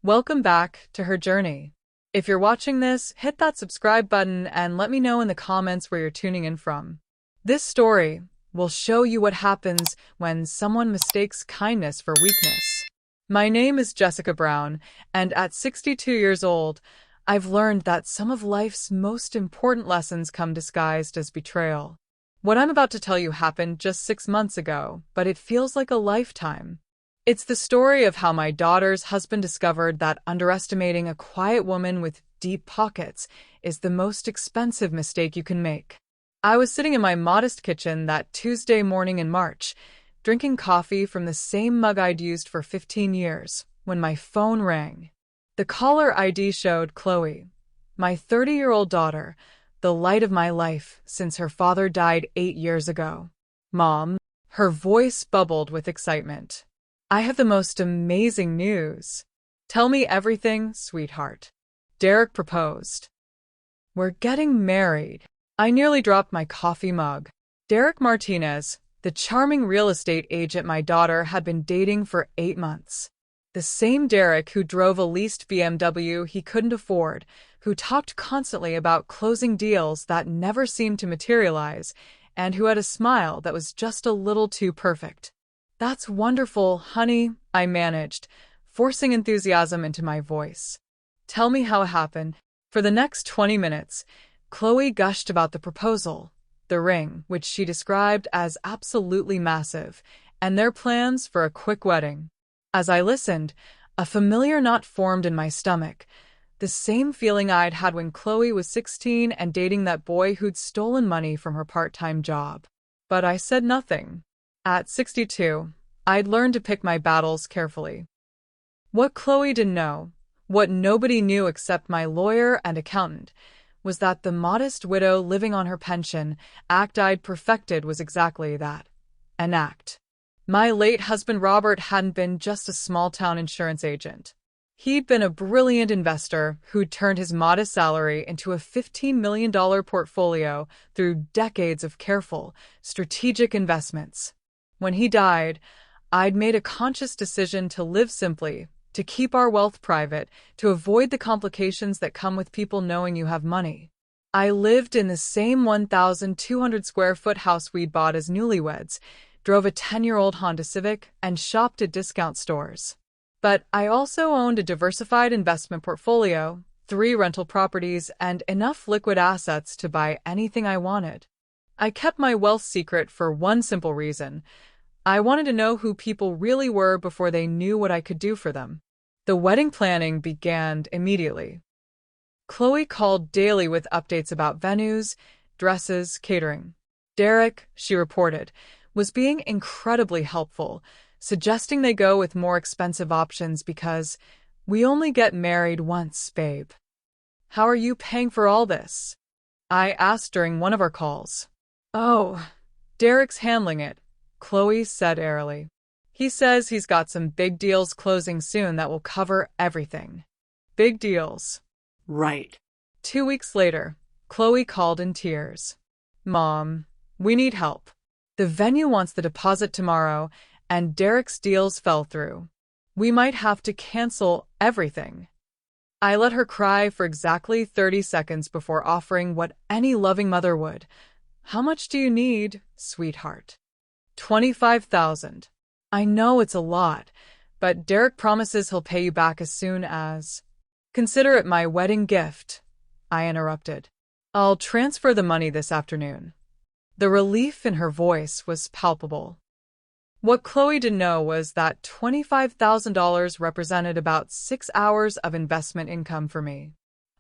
Welcome back to her journey. If you're watching this, hit that subscribe button and let me know in the comments where you're tuning in from. This story will show you what happens when someone mistakes kindness for weakness. My name is Jessica Brown, and at 62 years old, I've learned that some of life's most important lessons come disguised as betrayal. What I'm about to tell you happened just 6 months ago, but it feels like a lifetime. It's the story of how my daughter's husband discovered that underestimating a quiet woman with deep pockets is the most expensive mistake you can make. I was sitting in my modest kitchen that Tuesday morning in March, drinking coffee from the same mug I'd used for 15 years, when my phone rang. The caller ID showed Chloe, my 30-year-old daughter, the light of my life since her father died 8 years ago. Mom, her voice bubbled with excitement. I have the most amazing news. Tell me everything, sweetheart. Derek proposed. We're getting married. I nearly dropped my coffee mug. Derek Martinez, the charming real estate agent my daughter had been dating for 8 months. The same Derek who drove a leased BMW he couldn't afford, who talked constantly about closing deals that never seemed to materialize, and who had a smile that was just a little too perfect. That's wonderful, honey, I managed, forcing enthusiasm into my voice. Tell me how it happened. For the next 20 minutes, Chloe gushed about the proposal, the ring, which she described as absolutely massive, and their plans for a quick wedding. As I listened, a familiar knot formed in my stomach, the same feeling I'd had when Chloe was 16 and dating that boy who'd stolen money from her part-time job. But I said nothing. At 62, I'd learned to pick my battles carefully. What Chloe didn't know, what nobody knew except my lawyer and accountant, was that the modest widow living on her pension act I'd perfected was exactly that, an act. My late husband Robert hadn't been just a small-town insurance agent. He'd been a brilliant investor who'd turned his modest salary into a $15 million portfolio through decades of careful, strategic investments. When he died, I'd made a conscious decision to live simply, to keep our wealth private, to avoid the complications that come with people knowing you have money. I lived in the same 1,200 square foot house we'd bought as newlyweds, drove a 10-year-old Honda Civic, and shopped at discount stores. But I also owned a diversified investment portfolio, 3 rental properties, and enough liquid assets to buy anything I wanted. I kept my wealth secret for one simple reason. I wanted to know who people really were before they knew what I could do for them. The wedding planning began immediately. Chloe called daily with updates about venues, dresses, catering. Derek, she reported, was being incredibly helpful, suggesting they go with more expensive options because we only get married once, babe. How are you paying for all this? I asked during one of our calls. Oh, Derek's handling it, Chloe said airily. He says he's got some big deals closing soon that will cover everything. Big deals. Right. 2 weeks later, Chloe called in tears. Mom, we need help. The venue wants the deposit tomorrow, and Derek's deals fell through. We might have to cancel everything. I let her cry for exactly 30 seconds before offering what any loving mother would. How much do you need, sweetheart? $25,000. I know it's a lot, but Derek promises he'll pay you back as soon as... Consider it my wedding gift, I interrupted. I'll transfer the money this afternoon. The relief in her voice was palpable. What Chloe didn't know was that $25,000 represented about 6 hours of investment income for me.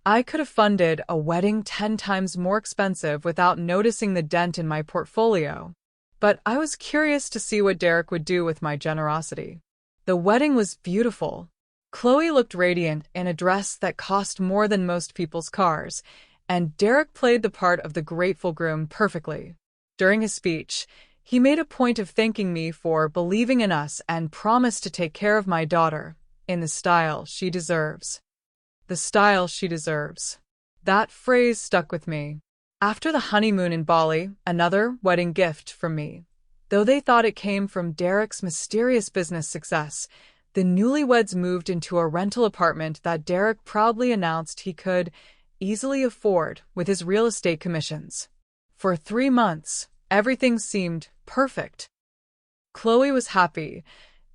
I could have funded a wedding 10 times more expensive without noticing the dent in my portfolio. But I was curious to see what Derek would do with my generosity. The wedding was beautiful. Chloe looked radiant in a dress that cost more than most people's cars, and Derek played the part of the grateful groom perfectly. During his speech, he made a point of thanking me for believing in us and promised to take care of my daughter in the style she deserves. The style she deserves. That phrase stuck with me. After the honeymoon in Bali, another wedding gift from me. Though they thought it came from Derek's mysterious business success, The newlyweds moved into a rental apartment that Derek proudly announced he could easily afford with his real estate commissions. For 3 months, everything seemed perfect. Chloe was happy,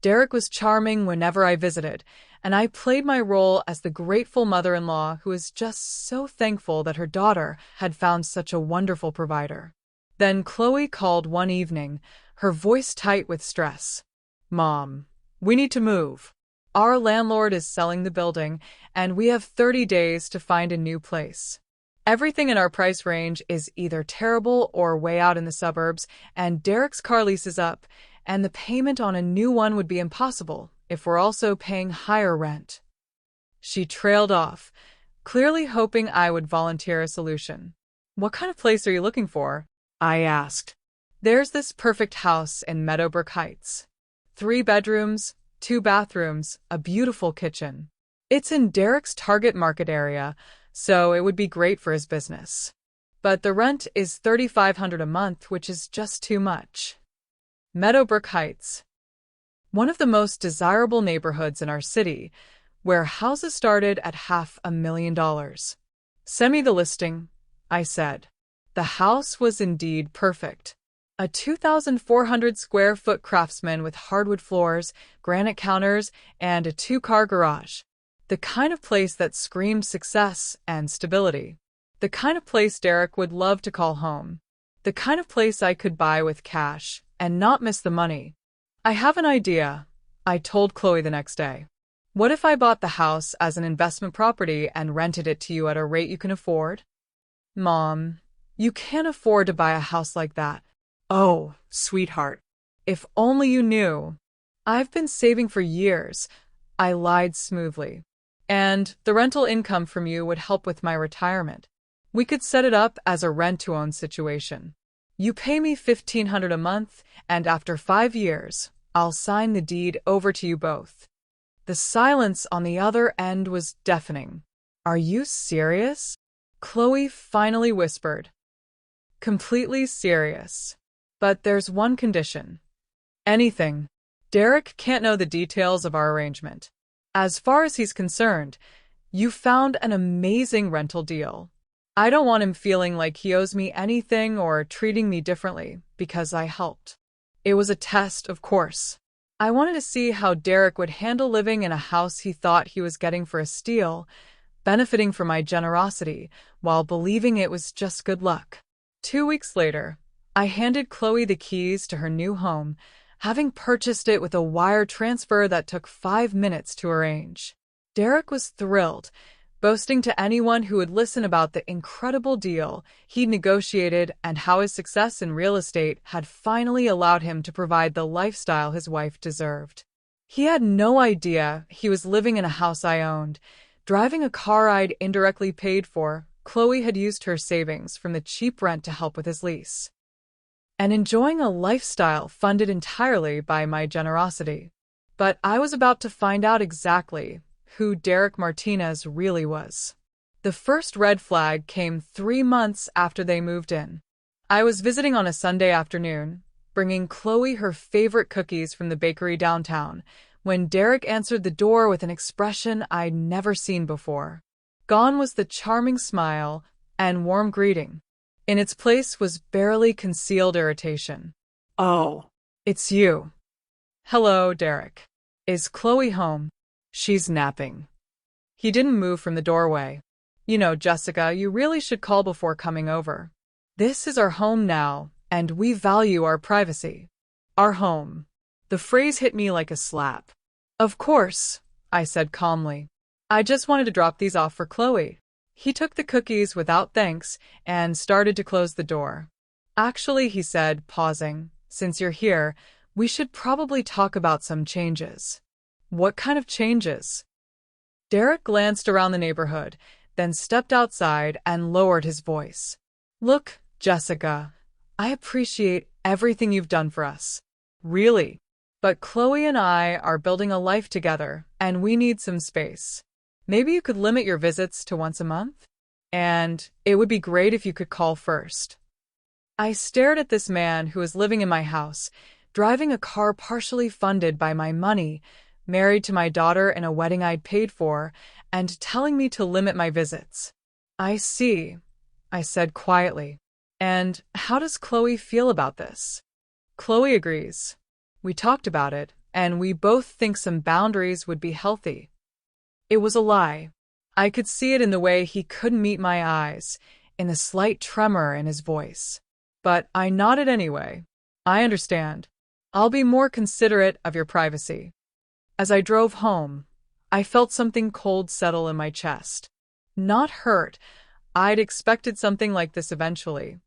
Derek was charming whenever I visited, and I played my role as the grateful mother-in-law who was just so thankful that her daughter had found such a wonderful provider. Then Chloe called one evening, her voice tight with stress. "Mom, we need to move. Our landlord is selling the building, and we have 30 days to find a new place. Everything in our price range is either terrible or way out in the suburbs, and Derek's car lease is up, and the payment on a new one would be impossible if we're also paying higher rent." She trailed off, clearly hoping I would volunteer a solution. "What kind of place are you looking for?" I asked. "There's this perfect house in Meadowbrook Heights. 3 bedrooms, 2 bathrooms, a beautiful kitchen. It's in Derek's target market area, so it would be great for his business. But the rent is $3,500 a month, which is just too much." Meadowbrook Heights, one of the most desirable neighborhoods in our city, where houses started at $500,000. "Send me the listing," I said. The house was indeed perfect. A 2,400 square foot Craftsman with hardwood floors, granite counters, and a 2-car garage. The kind of place that screamed success and stability. The kind of place Derek would love to call home. The kind of place I could buy with cash and not miss the money. "I have an idea," I told Chloe the next day. "What if I bought the house as an investment property and rented it to you at a rate you can afford?" "Mom, you can't afford to buy a house like that." "Oh, sweetheart, if only you knew. I've been saving for years," I lied smoothly. "And the rental income from you would help with my retirement. We could set it up as a rent-to-own situation. You pay me $1,500 a month, and after 5 years, I'll sign the deed over to you both." The silence on the other end was deafening. "Are you serious?" Chloe finally whispered. "Completely serious. But there's one condition." "Anything. Derek can't know the details of our arrangement. As far as he's concerned, you found an amazing rental deal. I don't want him feeling like he owes me anything or treating me differently because I helped." It was a test, of course. I wanted to see how Derek would handle living in a house he thought he was getting for a steal, benefiting from my generosity, while believing it was just good luck. 2 weeks later, I handed Chloe the keys to her new home, having purchased it with a wire transfer that took 5 minutes to arrange. Derek was thrilled, boasting to anyone who would listen about the incredible deal he'd negotiated and how his success in real estate had finally allowed him to provide the lifestyle his wife deserved. He had no idea he was living in a house I owned, driving a car I'd indirectly paid for. Chloe had used her savings from the cheap rent to help with his lease, and enjoying a lifestyle funded entirely by my generosity. But I was about to find out exactly who Derek Martinez really was. The first red flag came 3 months after they moved in. I was visiting on a Sunday afternoon, bringing Chloe her favorite cookies from the bakery downtown, when Derek answered the door with an expression I'd never seen before. Gone was the charming smile and warm greeting. In its place was barely concealed irritation. "Oh, it's you." "Hello, Derek. Is Chloe home?" "She's napping." He didn't move from the doorway. "You know, Jessica, you really should call before coming over. This is our home now, and we value our privacy." Our home. The phrase hit me like a slap. "Of course," I said calmly. "I just wanted to drop these off for Chloe." He took the cookies without thanks and started to close the door. "Actually," he said, pausing, "since you're here, we should probably talk about some changes." "What kind of changes?" Derek glanced around the neighborhood, then stepped outside and lowered his voice. "Look, Jessica, I appreciate everything you've done for us. Really. But Chloe and I are building a life together, and we need some space. Maybe you could limit your visits to once a month? And it would be great if you could call first." I stared at this man who was living in my house, driving a car partially funded by my money, married to my daughter in a wedding I'd paid for, and telling me to limit my visits. I see, I said quietly. And how does Chloe feel about this? Chloe agrees. We talked about it, and we both think some boundaries would be healthy. It was a lie. I could see it in the way he couldn't meet my eyes, in the slight tremor in his voice. But I nodded anyway. I understand. I'll be more considerate of your privacy. As I drove home, I felt something cold settle in my chest. Not hurt. I'd expected something like this eventually.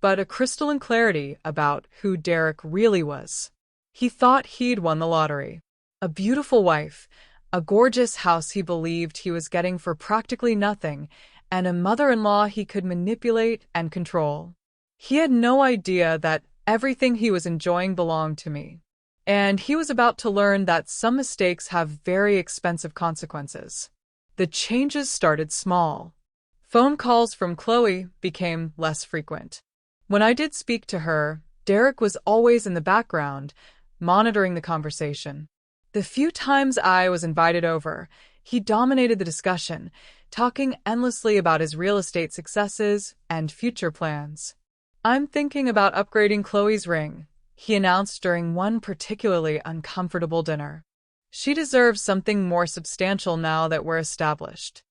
But a crystalline clarity about who Derek really was. He thought he'd won the lottery. A beautiful wife, a gorgeous house he believed he was getting for practically nothing, and a mother-in-law he could manipulate and control. He had no idea that everything he was enjoying belonged to me. And he was about to learn that some mistakes have very expensive consequences. The changes started small. Phone calls from Chloe became less frequent. When I did speak to her, Derek was always in the background, monitoring the conversation. The few times I was invited over, he dominated the discussion, talking endlessly about his real estate successes and future plans. I'm thinking about upgrading Chloe's ring, he announced during one particularly uncomfortable dinner. She deserves something more substantial now that we're established.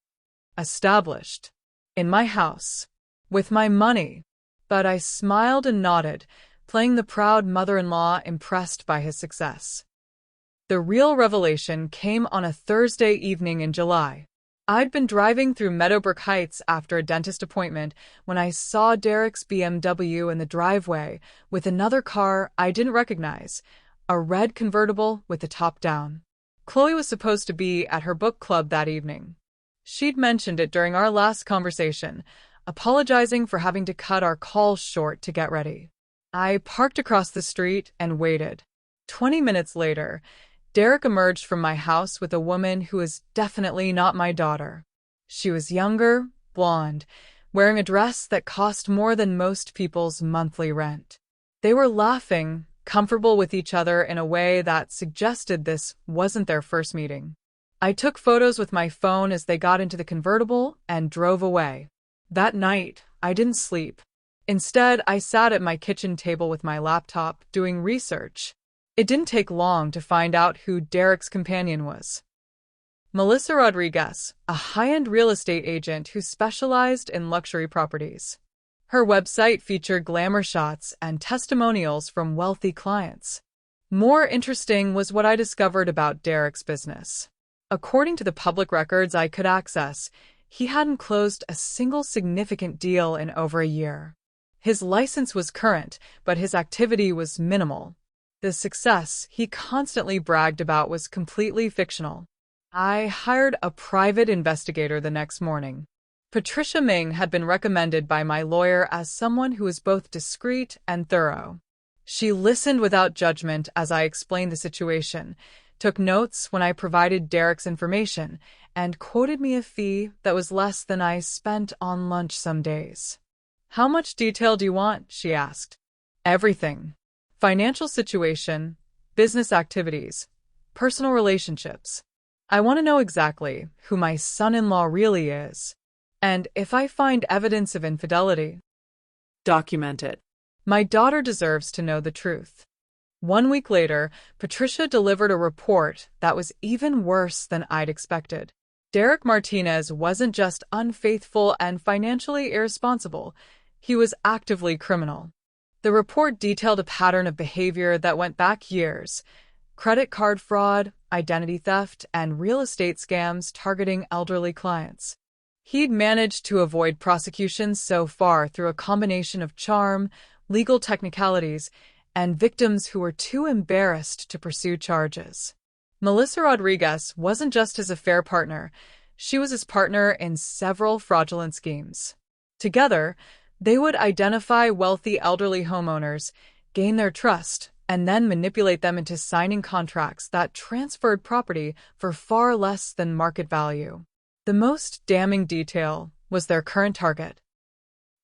Established. In my house. With my money. But I smiled and nodded, playing the proud mother-in-law impressed by his success. The real revelation came on a Thursday evening in July. I'd been driving through Meadowbrook Heights after a dentist appointment when I saw Derek's BMW in the driveway with another car I didn't recognize, a red convertible with the top down. Chloe was supposed to be at her book club that evening. She'd mentioned it during our last conversation, apologizing for having to cut our call short to get ready. I parked across the street and waited. 20 minutes later, Derek emerged from my house with a woman who was definitely not my daughter. She was younger, blonde, wearing a dress that cost more than most people's monthly rent. They were laughing, comfortable with each other in a way that suggested this wasn't their first meeting. I took photos with my phone as they got into the convertible and drove away. That night, I didn't sleep. Instead, I sat at my kitchen table with my laptop doing research. It didn't take long to find out who Derek's companion was. Melissa Rodriguez, a high-end real estate agent who specialized in luxury properties. Her website featured glamour shots and testimonials from wealthy clients. More interesting was what I discovered about Derek's business. According to the public records I could access, he hadn't closed a single significant deal in over a year. His license was current, but his activity was minimal. The success he constantly bragged about was completely fictional. I hired a private investigator the next morning. Patricia Ming had been recommended by my lawyer as someone who was both discreet and thorough. She listened without judgment as I explained the situation, took notes when I provided Derek's information, and quoted me a fee that was less than I spent on lunch some days. "How much detail do you want?" she asked. "Everything. Financial situation, business activities, personal relationships. I want to know exactly who my son-in-law really is. And if I find evidence of infidelity, document it. My daughter deserves to know the truth." 1 week later, Patricia delivered a report that was even worse than I'd expected. Derek Martinez wasn't just unfaithful and financially irresponsible, he was actively criminal. The report detailed a pattern of behavior that went back years: credit card fraud, identity theft, and real estate scams targeting elderly clients. He'd managed to avoid prosecution so far through a combination of charm, legal technicalities, and victims who were too embarrassed to pursue charges. Melissa Rodriguez wasn't just his affair partner, she was his partner in several fraudulent schemes. Together, they would identify wealthy elderly homeowners, gain their trust, and then manipulate them into signing contracts that transferred property for far less than market value. The most damning detail was their current target: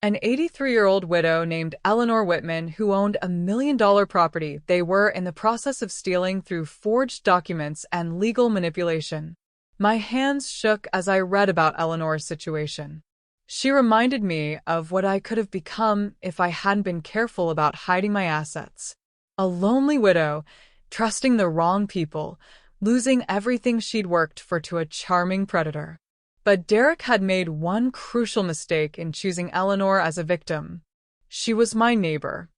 An 83-year-old widow named Eleanor Whitman who owned $1 million property they were in the process of stealing through forged documents and legal manipulation. My hands shook as I read about Eleanor's situation. She reminded me of what I could have become if I hadn't been careful about hiding my assets. A lonely widow, trusting the wrong people, losing everything she'd worked for to a charming predator. But Derek had made one crucial mistake in choosing Eleanor as a victim. She was my neighbor.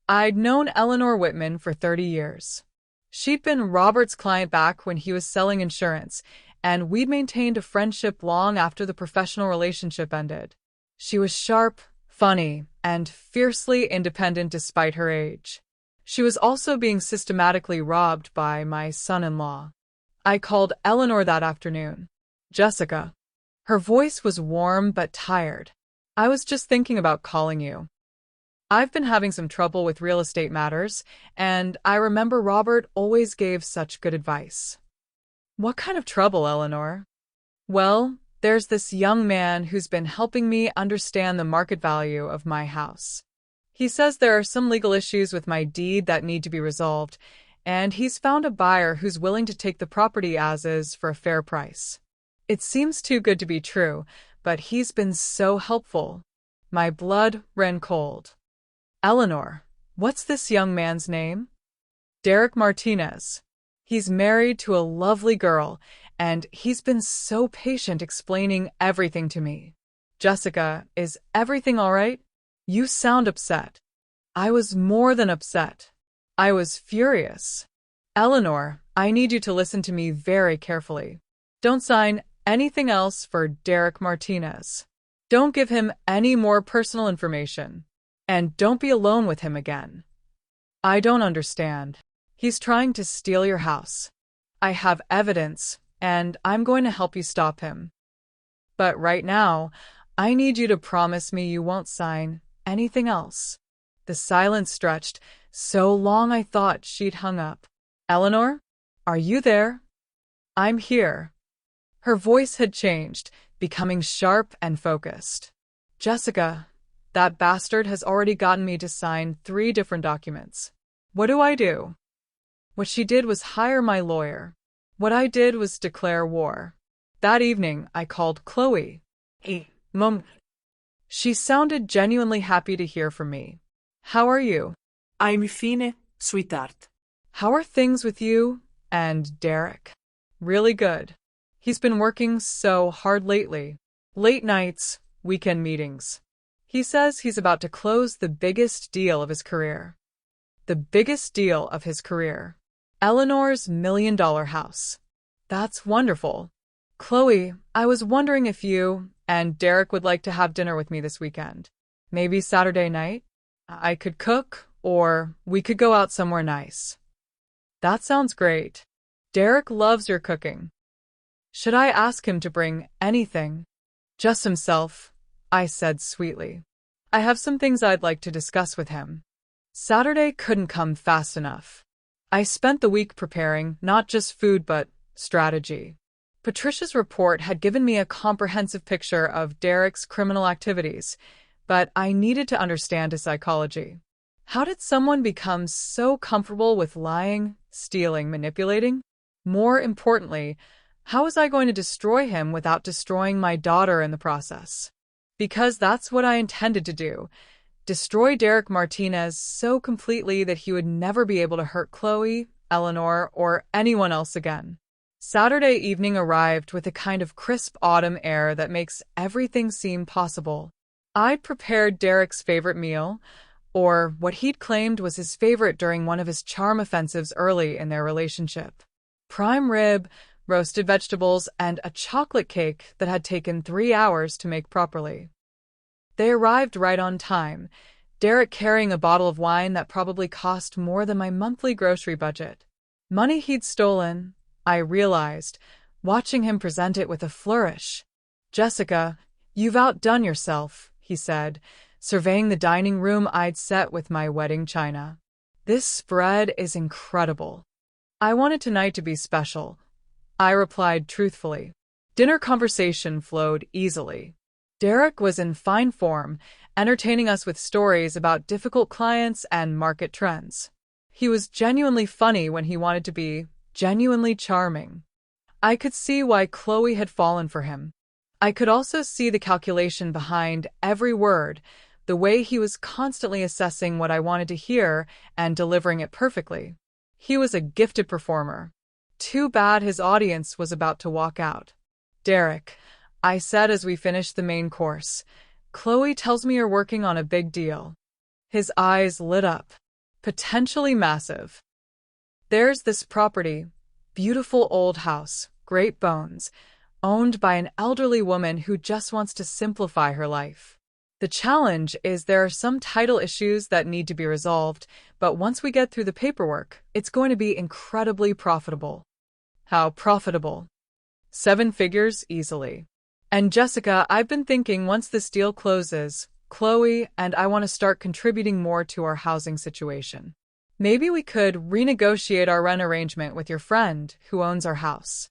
I'd known Eleanor Whitman for 30 years. She'd been Robert's client back when he was selling insurance, and we'd maintained a friendship long after the professional relationship ended. She was sharp, funny, and fiercely independent despite her age. She was also being systematically robbed by my son-in-law. I called Eleanor that afternoon. Jessica. Her voice was warm but tired. I was just thinking about calling you. I've been having some trouble with real estate matters, and I remember Robert always gave such good advice. What kind of trouble, Eleanor? Well, there's this young man who's been helping me understand the market value of my house. He says there are some legal issues with my deed that need to be resolved, and he's found a buyer who's willing to take the property as is for a fair price. It seems too good to be true, but he's been so helpful. My blood ran cold. Eleanor, what's this young man's name? Derek Martinez. He's married to a lovely girl, and he's been so patient explaining everything to me. Jessica, is everything all right? You sound upset. I was more than upset. I was furious. Eleanor, I need you to listen to me very carefully. Don't sign anything else for Derek Martinez. Don't give him any more personal information. And don't be alone with him again. I don't understand. He's trying to steal your house. I have evidence, and I'm going to help you stop him. But right now, I need you to promise me you won't sign anything else. The silence stretched so long I thought she'd hung up. Eleanor, are you there? I'm here. Her voice had changed, becoming sharp and focused. Jessica, that bastard has already gotten me to sign 3 different documents. What do I do? What she did was hire my lawyer. What I did was declare war. That evening, I called Chloe. Hey, Mom. She sounded genuinely happy to hear from me. How are you? I'm fine, sweetheart. How are things with you and Derek? Really good. He's been working so hard lately. Late nights, weekend meetings. He says he's about to close the biggest deal of his career. The biggest deal of his career. Eleanor's $1 million house. That's wonderful. Chloe, I was wondering if you and Derek would like to have dinner with me this weekend. Maybe Saturday night? I could cook, or we could go out somewhere nice. That sounds great. Derek loves your cooking. Should I ask him to bring anything? Just himself, I said sweetly. I have some things I'd like to discuss with him. Saturday couldn't come fast enough. I spent the week preparing not just food but strategy. Patricia's report had given me a comprehensive picture of Derek's criminal activities, but I needed to understand his psychology. How did someone become so comfortable with lying, stealing, manipulating? More importantly, how was I going to destroy him without destroying my daughter in the process? Because that's what I intended to do. Destroy Derek Martinez so completely that he would never be able to hurt Chloe, Eleanor, or anyone else again. Saturday evening arrived with a kind of crisp autumn air that makes everything seem possible. I'd prepared Derek's favorite meal, or what he'd claimed was his favorite during one of his charm offensives early in their relationship. Prime rib, roasted vegetables, and a chocolate cake that had taken 3 hours to make properly. They arrived right on time, Derek carrying a bottle of wine that probably cost more than my monthly grocery budget. Money he'd stolen, I realized, watching him present it with a flourish. Jessica, you've outdone yourself, he said, surveying the dining room I'd set with my wedding china. This spread is incredible. I wanted tonight to be special, I replied truthfully. Dinner conversation flowed easily. Derek was in fine form, entertaining us with stories about difficult clients and market trends. He was genuinely funny when he wanted to be, genuinely charming. I could see why Chloe had fallen for him. I could also see the calculation behind every word, the way he was constantly assessing what I wanted to hear and delivering it perfectly. He was a gifted performer. Too bad his audience was about to walk out. Derek, I said as we finished the main course, Chloe tells me you're working on a big deal. His eyes lit up. Potentially massive. There's this property, beautiful old house, great bones, owned by an elderly woman who just wants to simplify her life. The challenge is there are some title issues that need to be resolved, but once we get through the paperwork, it's going to be incredibly profitable. How profitable? 7 figures easily. And Jessica, I've been thinking once this deal closes, Chloe and I want to start contributing more to our housing situation. Maybe we could renegotiate our rent arrangement with your friend who owns our house.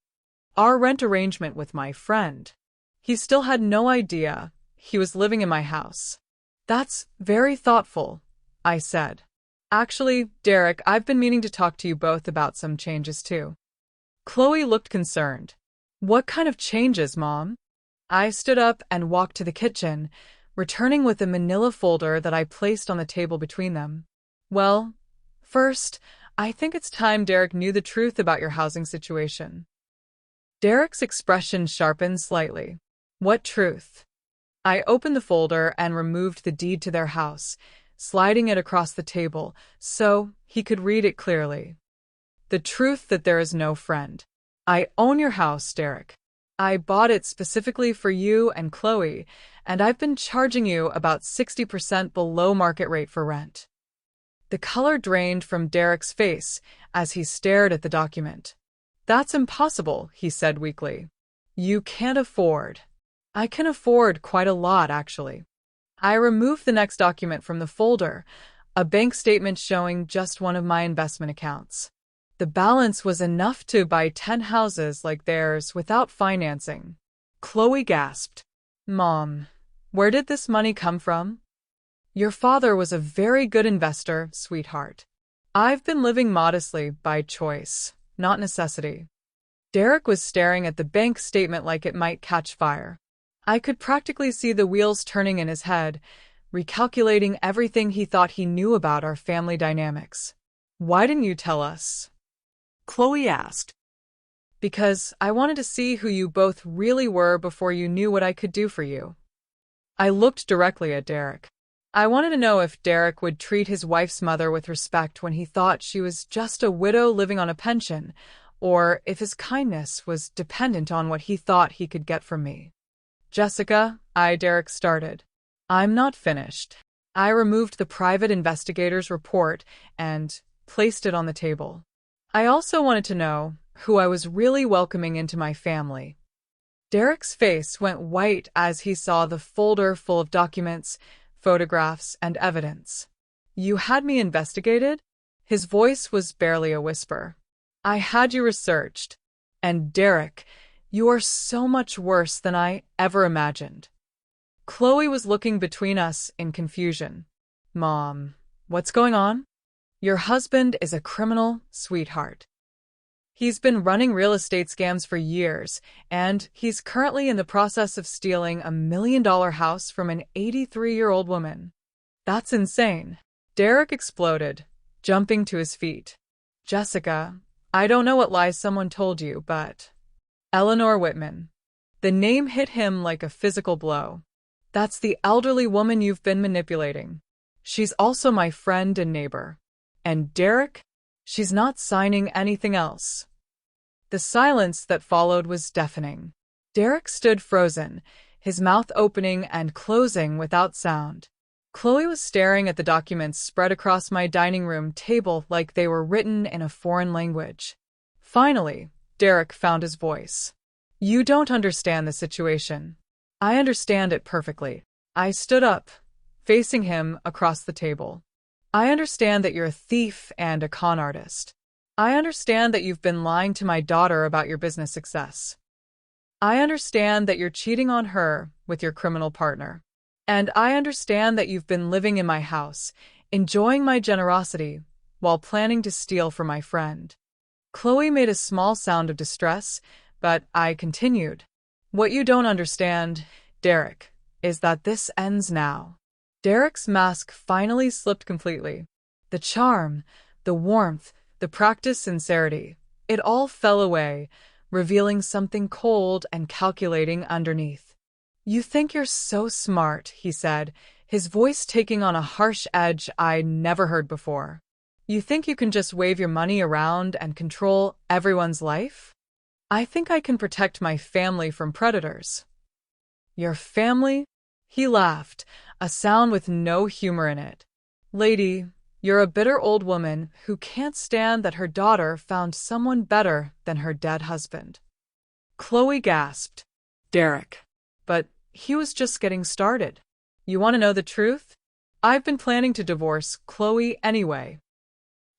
Our rent arrangement with my friend. He still had no idea he was living in my house. That's very thoughtful, I said. Actually, Derek, I've been meaning to talk to you both about some changes too. Chloe looked concerned. What kind of changes, Mom? I stood up and walked to the kitchen, returning with a manila folder that I placed on the table between them. Well, first, I think it's time Derek knew the truth about your housing situation. Derek's expression sharpened slightly. What truth? I opened the folder and removed the deed to their house, sliding it across the table so he could read it clearly. The truth that there is no friend. I own your house, Derek. I bought it specifically for you and Chloe, and I've been charging you about 60% below market rate for rent. The color drained from Derek's face as he stared at the document. That's impossible, he said weakly. You can't afford. I can afford quite a lot, actually. I removed the next document from the folder, a bank statement showing just one of my investment accounts. The balance was enough to buy 10 houses like theirs without financing. Chloe gasped. Mom, where did this money come from? Your father was a very good investor, sweetheart. I've been living modestly by choice, not necessity. Derek was staring at the bank statement like it might catch fire. I could practically see the wheels turning in his head, recalculating everything he thought he knew about our family dynamics. Why didn't you tell us? Chloe asked. Because I wanted to see who you both really were before you knew what I could do for you. I looked directly at Derek. I wanted to know if Derek would treat his wife's mother with respect when he thought she was just a widow living on a pension, or if his kindness was dependent on what he thought he could get from me. Jessica, Derek started. I'm not finished. I removed the private investigator's report and placed it on the table. I also wanted to know who I was really welcoming into my family. Derek's face went white as he saw the folder full of documents, photographs, and evidence. You had me investigated? His voice was barely a whisper. I had you researched. And Derek, you are so much worse than I ever imagined. Chloe was looking between us in confusion. Mom, what's going on? Your husband is a criminal, sweetheart. He's been running real estate scams for years, and he's currently in the process of stealing a $1 million house from an 83-year-old woman. That's insane. Derek exploded, jumping to his feet. Jessica, I don't know what lies someone told you, but... Eleanor Whitman. The name hit him like a physical blow. That's the elderly woman you've been manipulating. She's also my friend and neighbor. And Derek? She's not signing anything else. The silence that followed was deafening. Derek stood frozen, his mouth opening and closing without sound. Chloe was staring at the documents spread across my dining room table like they were written in a foreign language. Finally, Derek found his voice. You don't understand the situation. I understand it perfectly. I stood up, facing him across the table. I understand that you're a thief and a con artist. I understand that you've been lying to my daughter about your business success. I understand that you're cheating on her with your criminal partner. And I understand that you've been living in my house, enjoying my generosity, while planning to steal from my friend. Chloe made a small sound of distress, but I continued. What you don't understand, Derek, is that this ends now. Derek's mask finally slipped completely. The charm, the warmth, the practiced sincerity, it all fell away, revealing something cold and calculating underneath. You think you're so smart, he said, his voice taking on a harsh edge I'd never heard before. You think you can just wave your money around and control everyone's life? I think I can protect my family from predators. Your family? He laughed, a sound with no humor in it. Lady, you're a bitter old woman who can't stand that her daughter found someone better than her dead husband. Chloe gasped. Derek. But he was just getting started. You want to know the truth? I've been planning to divorce Chloe anyway.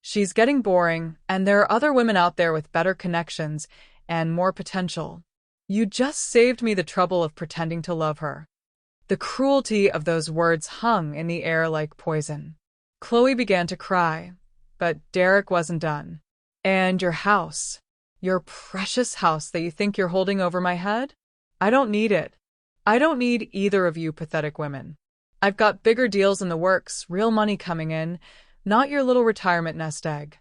She's getting boring, and there are other women out there with better connections and more potential. You just saved me the trouble of pretending to love her. The cruelty of those words hung in the air like poison. Chloe began to cry, but Derek wasn't done. And your house, your precious house that you think you're holding over my head? I don't need it. I don't need either of you pathetic women. I've got bigger deals in the works, real money coming in, not your little retirement nest egg.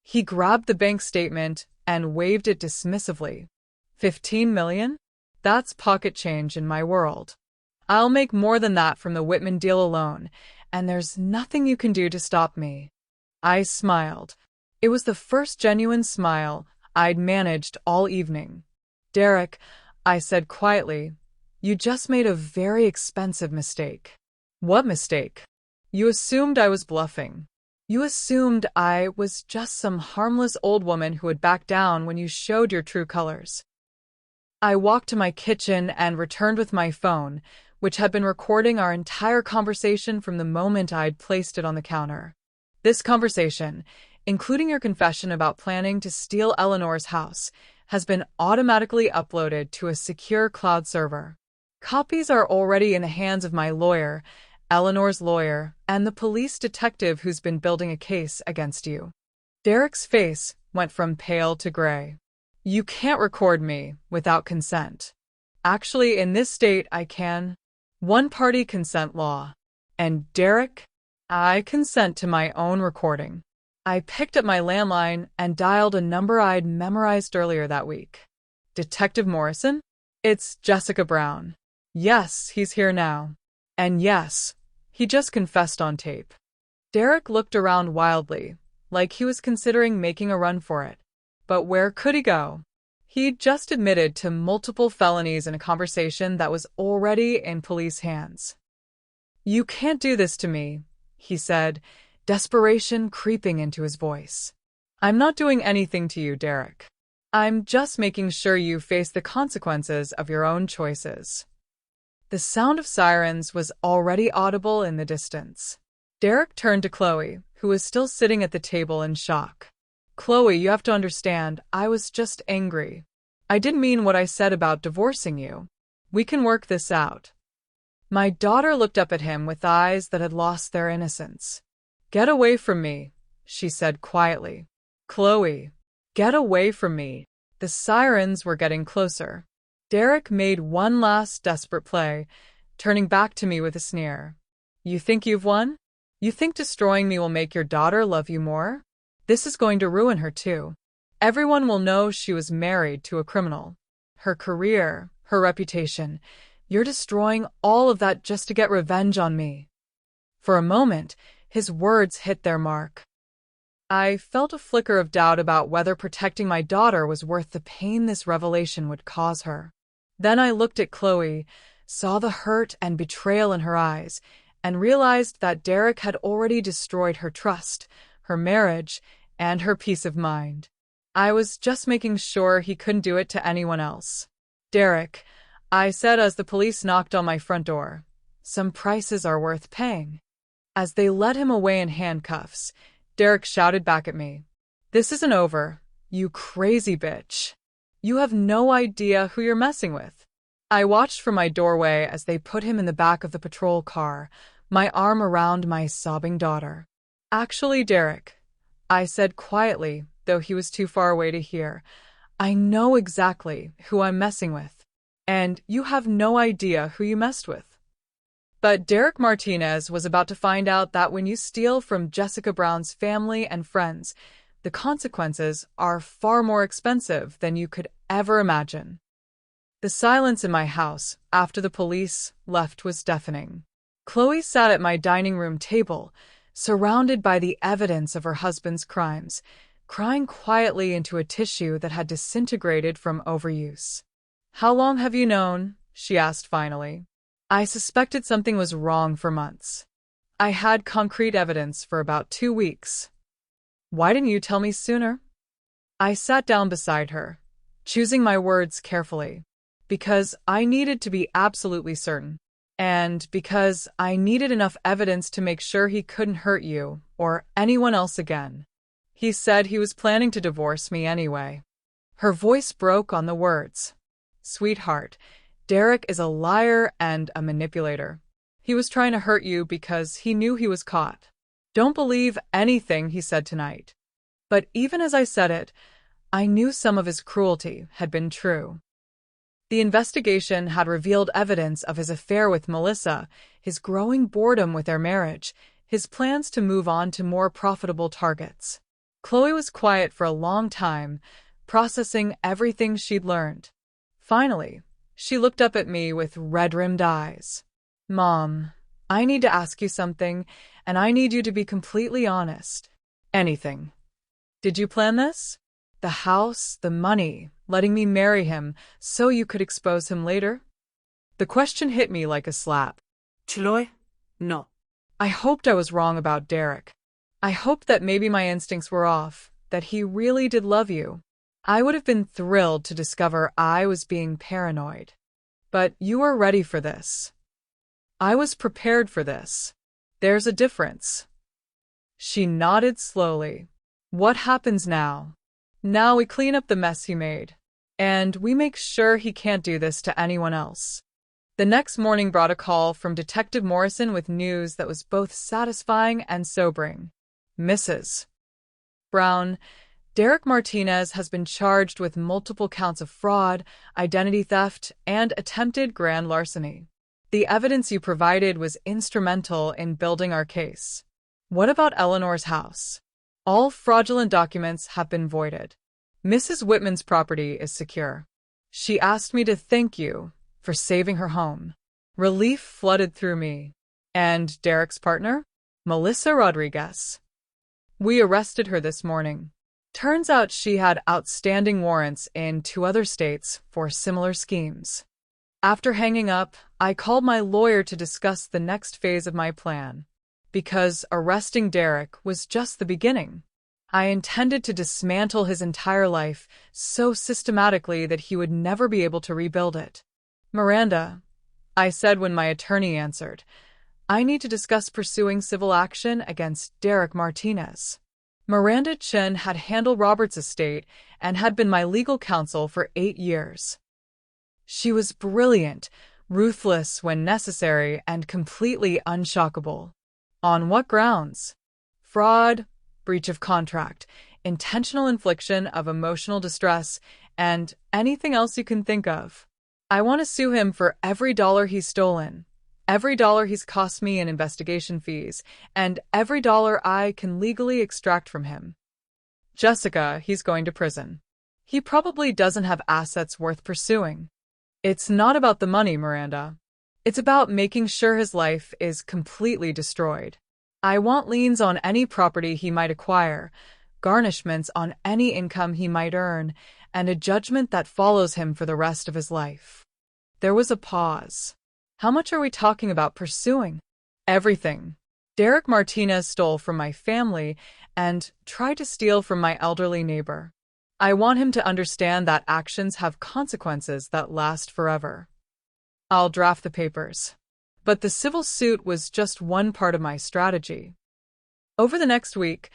He grabbed the bank statement and waved it dismissively. 15 million? That's pocket change in my world. I'll make more than that from the Whitman deal alone, and there's nothing you can do to stop me. I smiled. It was the first genuine smile I'd managed all evening. Derek, I said quietly, you just made a very expensive mistake. What mistake? You assumed I was bluffing. You assumed I was just some harmless old woman who would back down when you showed your true colors. I walked to my kitchen and returned with my phone, which had been recording our entire conversation from the moment I'd placed it on the counter. This conversation, including your confession about planning to steal Eleanor's house, has been automatically uploaded to a secure cloud server. Copies are already in the hands of my lawyer, Eleanor's lawyer, and the police detective who's been building a case against you. Derek's face went from pale to gray. You can't record me without consent. Actually, in this state, I can. One-party consent law. And Derek, I consent to my own recording. I picked up my landline and dialed a number I'd memorized earlier that week. Detective Morrison? It's Jessica Brown. Yes, he's here now. And yes, he just confessed on tape. Derek looked around wildly, like he was considering making a run for it. But where could he go? He'd just admitted to multiple felonies in a conversation that was already in police hands. You can't do this to me, he said, desperation creeping into his voice. I'm not doing anything to you, Derek. I'm just making sure you face the consequences of your own choices. The sound of sirens was already audible in the distance. Derek turned to Chloe, who was still sitting at the table in shock. Chloe, you have to understand, I was just angry. I didn't mean what I said about divorcing you. We can work this out. My daughter looked up at him with eyes that had lost their innocence. Get away from me, she said quietly. Chloe, get away from me. The sirens were getting closer. Derek made one last desperate play, turning back to me with a sneer. You think you've won? You think destroying me will make your daughter love you more? This is going to ruin her too. Everyone will know she was married to a criminal. Her career, her reputation. You're destroying all of that just to get revenge on me. For a moment, his words hit their mark. I felt a flicker of doubt about whether protecting my daughter was worth the pain this revelation would cause her. Then I looked at Chloe, saw the hurt and betrayal in her eyes, and realized that Derek had already destroyed her trust, her marriage, and her peace of mind. I was just making sure he couldn't do it to anyone else. Derek, I said as the police knocked on my front door, some prices are worth paying. As they led him away in handcuffs, Derek shouted back at me, This isn't over, you crazy bitch. You have no idea who you're messing with. I watched from my doorway as they put him in the back of the patrol car, my arm around my sobbing daughter. "Actually, Derek," I said quietly, though he was too far away to hear, "I know exactly who I'm messing with. And you have no idea who you messed with." But Derek Martinez was about to find out that when you steal from Jessica Brown's family and friends, the consequences are far more expensive than you could ever imagine. The silence in my house after the police left was deafening. Chloe sat at my dining room table, surrounded by the evidence of her husband's crimes, crying quietly into a tissue that had disintegrated from overuse. "How long have you known?" she asked finally. I suspected something was wrong for months. I had concrete evidence for about 2 weeks. "Why didn't you tell me sooner?" I sat down beside her, choosing my words carefully. "Because I needed to be absolutely certain. And because I needed enough evidence to make sure he couldn't hurt you or anyone else again. He said he was planning to divorce me anyway." Her voice broke on the words. "Sweetheart, Derek is a liar and a manipulator. He was trying to hurt you because he knew he was caught. Don't believe anything he said tonight." But even as I said it, I knew some of his cruelty had been true. The investigation had revealed evidence of his affair with Melissa, his growing boredom with their marriage, his plans to move on to more profitable targets. Chloe was quiet for a long time, processing everything she'd learned. Finally, she looked up at me with red-rimmed eyes. "Mom, I need to ask you something, and I need you to be completely honest." "Anything." "Did you plan this? The house, the money, letting me marry him so you could expose him later?" The question hit me like a slap. Chloe? No. I hoped I was wrong about Derek. I hoped that maybe my instincts were off, that he really did love you. I would have been thrilled to discover I was being paranoid. But you were ready for this. I was prepared for this. There's a difference. She nodded slowly. "What happens now?" "Now we clean up the mess he made. And we make sure he can't do this to anyone else." The next morning brought a call from Detective Morrison with news that was both satisfying and sobering. "Mrs. Brown, Derek Martinez has been charged with multiple counts of fraud, identity theft, and attempted grand larceny. The evidence you provided was instrumental in building our case. What about Eleanor's house? All fraudulent documents have been voided. Mrs. Whitman's property is secure. She asked me to thank you for saving her home." Relief flooded through me. "And Derek's partner? Melissa Rodriguez. We arrested her this morning. Turns out she had outstanding warrants in 2 other states for similar schemes." After hanging up, I called my lawyer to discuss the next phase of my plan. Because arresting Derek was just the beginning. I intended to dismantle his entire life so systematically that he would never be able to rebuild it. "Miranda," I said when my attorney answered, "I need to discuss pursuing civil action against Derek Martinez." Miranda Chin had handled Robert's estate and had been my legal counsel for 8 years. She was brilliant, ruthless when necessary, and completely unshockable. On what grounds? Fraud, breach of contract, intentional infliction of emotional distress, and anything else you can think of. I want to sue him for every dollar he's stolen, every dollar he's cost me in investigation fees, and every dollar I can legally extract from him. Jessica, he's going to prison. He probably doesn't have assets worth pursuing. It's not about the money, Miranda. It's about making sure his life is completely destroyed. I want liens on any property he might acquire, garnishments on any income he might earn, and a judgment that follows him for the rest of his life." There was a pause. "How much are we talking about pursuing?" "Everything. Derek Martinez stole from my family and tried to steal from my elderly neighbor. I want him to understand that actions have consequences that last forever. I'll draft the papers." But the civil suit was just one part of my strategy. Over the next week,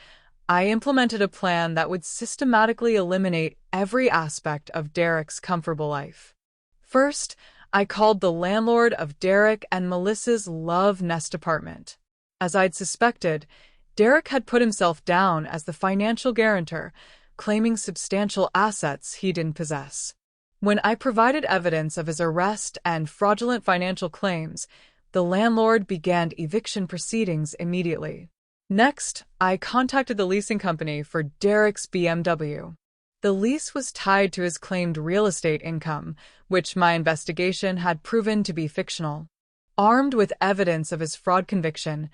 I implemented a plan that would systematically eliminate every aspect of Derek's comfortable life. First, I called the landlord of Derek and Melissa's Love Nest apartment. As I'd suspected, Derek had put himself down as the financial guarantor, claiming substantial assets he didn't possess. When I provided evidence of his arrest and fraudulent financial claims, the landlord began eviction proceedings immediately. Next, I contacted the leasing company for Derek's BMW. The lease was tied to his claimed real estate income, which my investigation had proven to be fictional. Armed with evidence of his fraud conviction,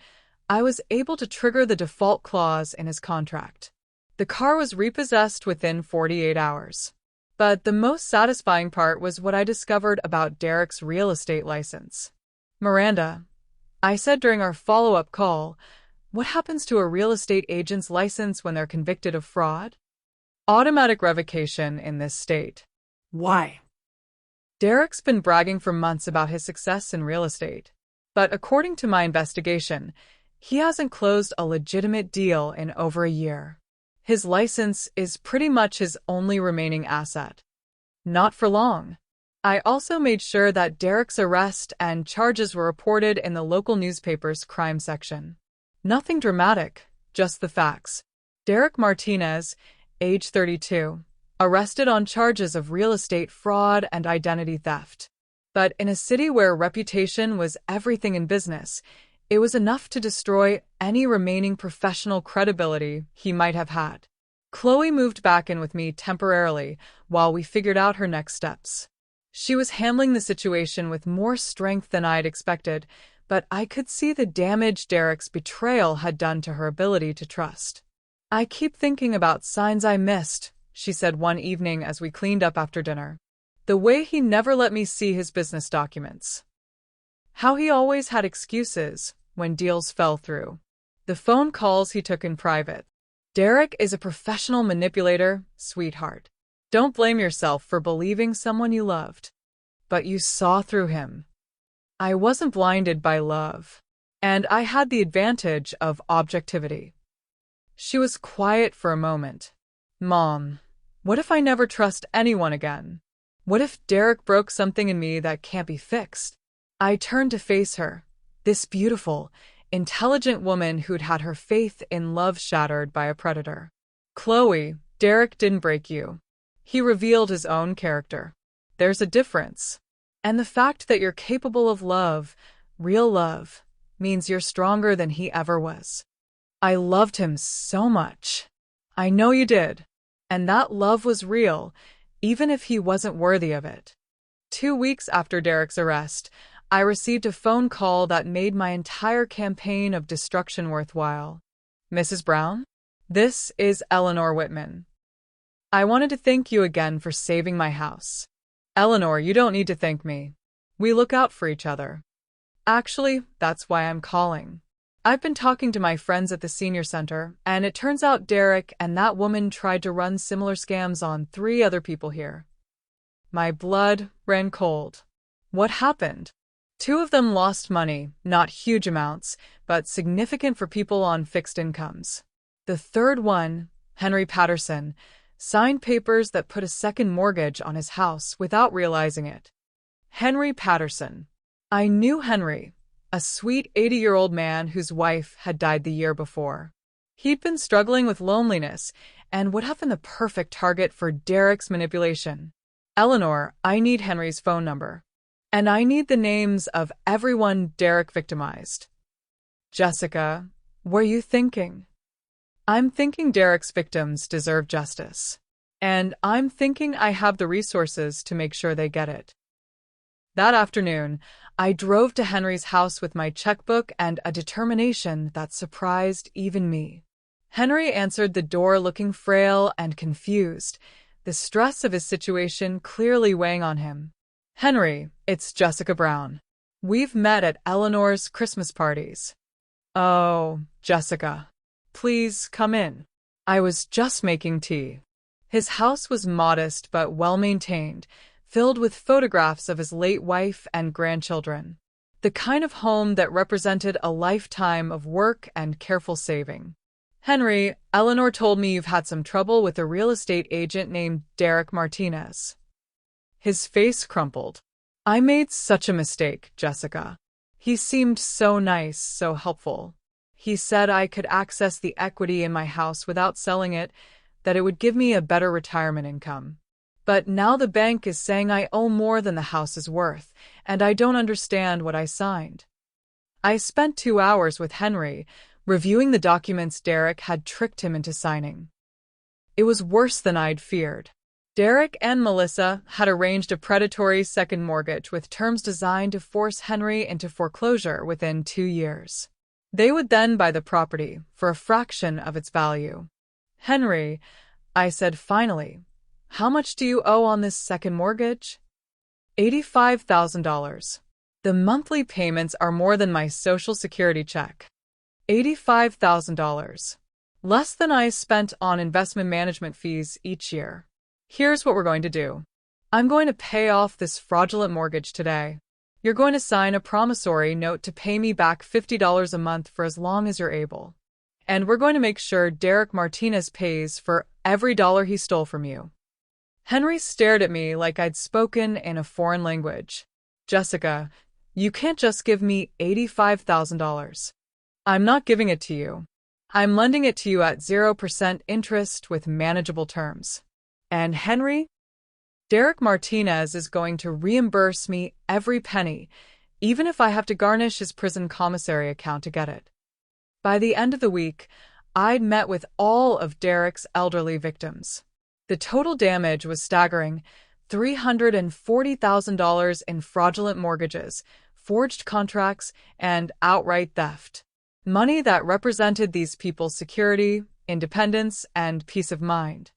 I was able to trigger the default clause in his contract. The car was repossessed within 48 hours. But the most satisfying part was what I discovered about Derek's real estate license. "Miranda," I said during our follow-up call, "what happens to a real estate agent's license when they're convicted of fraud?" "Automatic revocation in this state." Why? Derek's been bragging for months about his success in real estate. But according to my investigation, he hasn't closed a legitimate deal in over a year. His license is pretty much his only remaining asset. Not for long. I also made sure that Derek's arrest and charges were reported in the local newspaper's crime section. Nothing dramatic, just the facts. Derek Martinez, age 32, arrested on charges of real estate fraud and identity theft. But in a city where reputation was everything in business, it was enough to destroy any remaining professional credibility he might have had. Chloe moved back in with me temporarily while we figured out her next steps. She was handling the situation with more strength than I had expected, but I could see the damage Derek's betrayal had done to her ability to trust. "I keep thinking about signs I missed," she said one evening as we cleaned up after dinner. "The way he never let me see his business documents. How he always had excuses when deals fell through. The phone calls he took in private. Derek is a professional manipulator, sweetheart. Don't blame yourself for believing someone you loved. But you saw through him." I wasn't blinded by love, and I had the advantage of objectivity. She was quiet for a moment. "Mom, what if I never trust anyone again? What if Derek broke something in me that can't be fixed?" I turned to face her, this beautiful, intelligent woman who'd had her faith in love shattered by a predator. "Chloe, Derek didn't break you. He revealed his own character. There's a difference. And the fact that you're capable of love, real love, means you're stronger than he ever was. I loved him so much. I know you did. And that love was real, even if he wasn't worthy of it." 2 weeks after Derek's arrest, I received a phone call that made my entire campaign of destruction worthwhile. "Mrs. Brown? This is Eleanor Whitman. I wanted to thank you again for saving my house." "Eleanor, you don't need to thank me. We look out for each other. Actually, that's why I'm calling. I've been talking to my friends at the senior center, and it turns out Derek and that woman tried to run similar scams on 3 other people here." My blood ran cold. What happened? 2 of them lost money, not huge amounts, but significant for people on fixed incomes. The third one, Henry Patterson, signed papers that put a second mortgage on his house without realizing it. Henry Patterson. I knew Henry, a sweet 80-year-old man whose wife had died the year before. He'd been struggling with loneliness and would have been the perfect target for Derek's manipulation. "Eleanor, I need Henry's phone number. And I need the names of everyone Derek victimized." "Jessica, were you thinking?" "I'm thinking Derek's victims deserve justice. And I'm thinking I have the resources to make sure they get it." That afternoon, I drove to Henry's house with my checkbook and a determination that surprised even me. Henry answered the door looking frail and confused, the stress of his situation clearly weighing on him. "Henry, it's Jessica Brown. We've met at Eleanor's Christmas parties." "Oh, Jessica. Please come in." I was just making tea. His house was modest but well-maintained, filled with photographs of his late wife and grandchildren. The kind of home that represented a lifetime of work and careful saving. "Henry, Eleanor told me you've had some trouble with a real estate agent named Derek Martinez." His face crumpled. I made such a mistake, Jessica. He seemed so nice, so helpful. He said I could access the equity in my house without selling it, that it would give me a better retirement income. But now the bank is saying I owe more than the house is worth, and I don't understand what I signed. I spent 2 hours with Henry, reviewing the documents Derek had tricked him into signing. It was worse than I'd feared. Derek and Melissa had arranged a predatory second mortgage with terms designed to force Henry into foreclosure within 2 years. They would then buy the property for a fraction of its value. Henry, I said finally, how much do you owe on this second mortgage? $85,000. The monthly payments are more than my Social Security check. $85,000. Less than I spent on investment management fees each year. Here's what we're going to do. I'm going to pay off this fraudulent mortgage today. You're going to sign a promissory note to pay me back $50 a month for as long as you're able. And we're going to make sure Derek Martinez pays for every dollar he stole from you. Henry stared at me like I'd spoken in a foreign language. Jessica, you can't just give me $85,000. I'm not giving it to you. I'm lending it to you at 0% interest with manageable terms. And Henry? Derek Martinez is going to reimburse me every penny, even if I have to garnish his prison commissary account to get it. By the end of the week, I'd met with all of Derek's elderly victims. The total damage was staggering: $340,000 in fraudulent mortgages, forged contracts, and outright theft. Money that represented these people's security, independence, and peace of mind.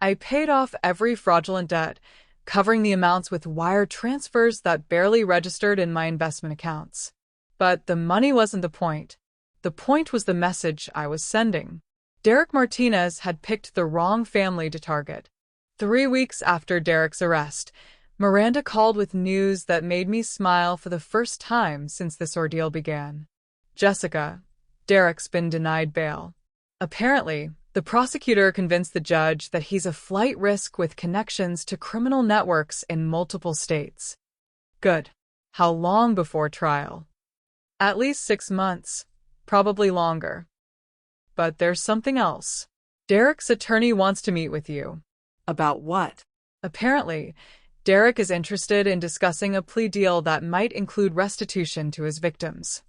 I paid off every fraudulent debt, covering the amounts with wire transfers that barely registered in my investment accounts. But the money wasn't the point. The point was the message I was sending. Derek Martinez had picked the wrong family to target. 3 weeks after Derek's arrest, Miranda called with news that made me smile for the first time since this ordeal began. Jessica, Derek's been denied bail. Apparently, the prosecutor convinced the judge that he's a flight risk with connections to criminal networks in multiple states. Good. How long before trial? At least 6 months, probably longer. But there's something else. Derek's attorney wants to meet with you. About what? Apparently, Derek is interested in discussing a plea deal that might include restitution to his victims.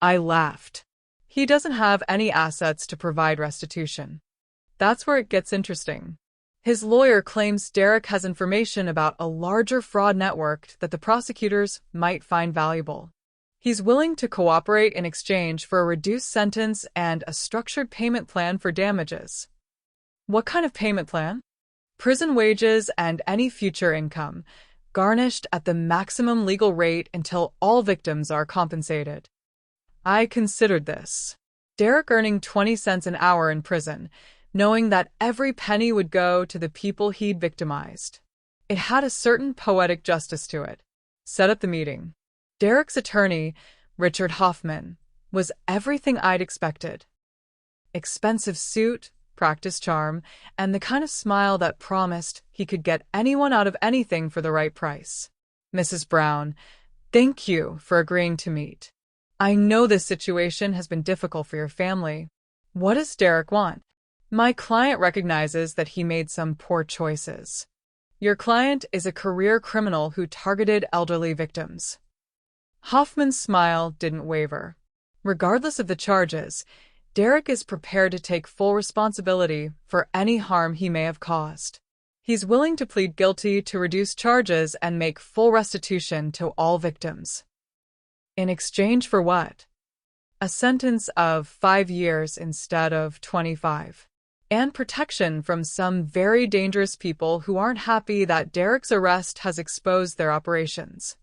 I laughed. He doesn't have any assets to provide restitution. That's where it gets interesting. His lawyer claims Derek has information about a larger fraud network that the prosecutors might find valuable. He's willing to cooperate in exchange for a reduced sentence and a structured payment plan for damages. What kind of payment plan? Prison wages and any future income, garnished at the maximum legal rate until all victims are compensated. I considered this. Derek earning 20 cents an hour in prison, knowing that every penny would go to the people he'd victimized. It had a certain poetic justice to it. Set up the meeting. Derek's attorney, Richard Hoffman, was everything I'd expected. Expensive suit, practice charm, and the kind of smile that promised he could get anyone out of anything for the right price. Mrs. Brown, thank you for agreeing to meet. I know this situation has been difficult for your family. What does Derek want? My client recognizes that he made some poor choices. Your client is a career criminal who targeted elderly victims. Hoffman's smile didn't waver. Regardless of the charges, Derek is prepared to take full responsibility for any harm he may have caused. He's willing to plead guilty to reduce charges and make full restitution to all victims. In exchange for what? A sentence of 5 years instead of 25. And protection from some very dangerous people who aren't happy that Derek's arrest has exposed their operations.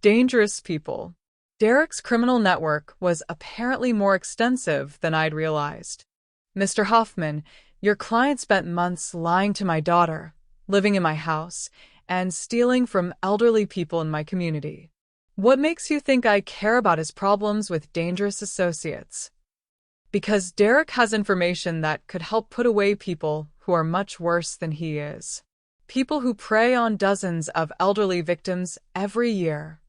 Dangerous people. Derek's criminal network was apparently more extensive than I'd realized. Mr. Hoffman, your client spent months lying to my daughter, living in my house, and stealing from elderly people in my community. What makes you think I care about his problems with dangerous associates? Because Derek has information that could help put away people who are much worse than he is. people who prey on dozens of elderly victims every year.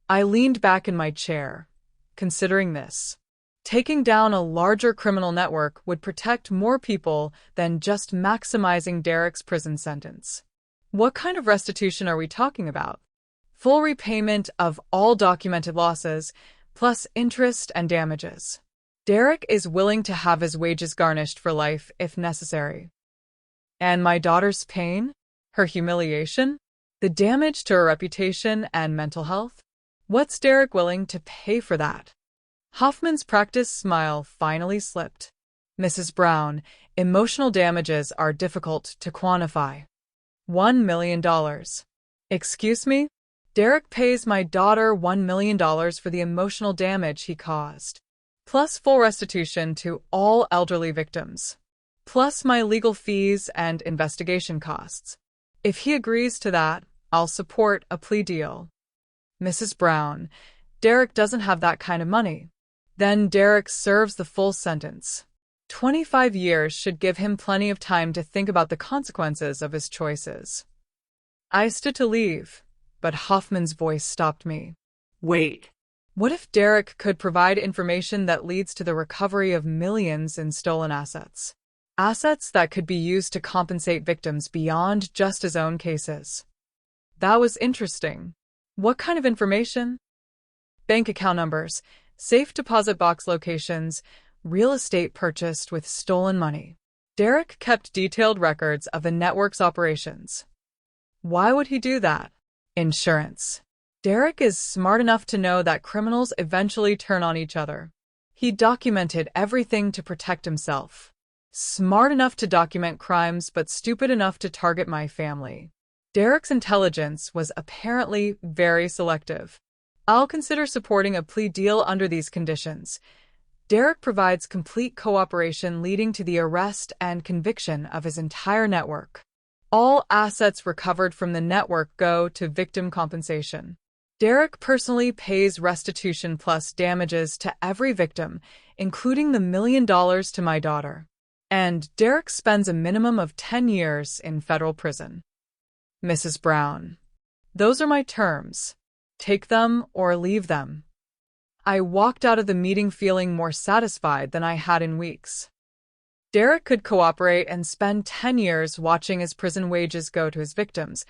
I leaned back in my chair, considering this. Taking down a larger criminal network would protect more people than just maximizing Derek's prison sentence. What kind of restitution are we talking about? Full repayment of all documented losses, plus interest and damages. Derek is willing to have his wages garnished for life if necessary. And my daughter's pain? Her humiliation? The damage to her reputation and mental health? What's Derek willing to pay for that? Hoffman's practiced smile finally slipped. Mrs. Brown, emotional damages are difficult to quantify. $1 million. Excuse me? Derek pays my daughter $1 million for the emotional damage he caused, plus full restitution to all elderly victims, plus my legal fees and investigation costs. If he agrees to that, I'll support a plea deal. Mrs. Brown, Derek doesn't have that kind of money. Then Derek serves the full sentence. 25 years should give him plenty of time to think about the consequences of his choices. I stood to leave, but Hoffman's voice stopped me. Wait. What if Derek could provide information that leads to the recovery of millions in stolen assets? Assets that could be used to compensate victims beyond just his own cases. That was interesting. What kind of information? Bank account numbers, safe deposit box locations, real estate purchased with stolen money. Derek kept detailed records of the network's operations. Why would he do that? Insurance. Derek is smart enough to know that criminals eventually turn on each other. He documented everything to protect himself. Smart enough to document crimes, but stupid enough to target my family. Derek's intelligence was apparently very selective. I'll consider supporting a plea deal under these conditions. Derek provides complete cooperation leading to the arrest and conviction of his entire network. All assets recovered from the network go to victim compensation. Derek personally pays restitution plus damages to every victim, including the $1 million to my daughter. And Derek spends a minimum of 10 years in federal prison. Mrs. Brown. Those are my terms. Take them or leave them. I walked out of the meeting feeling more satisfied than I had in weeks. Derek could cooperate and spend 10 years watching his prison wages go to his victims,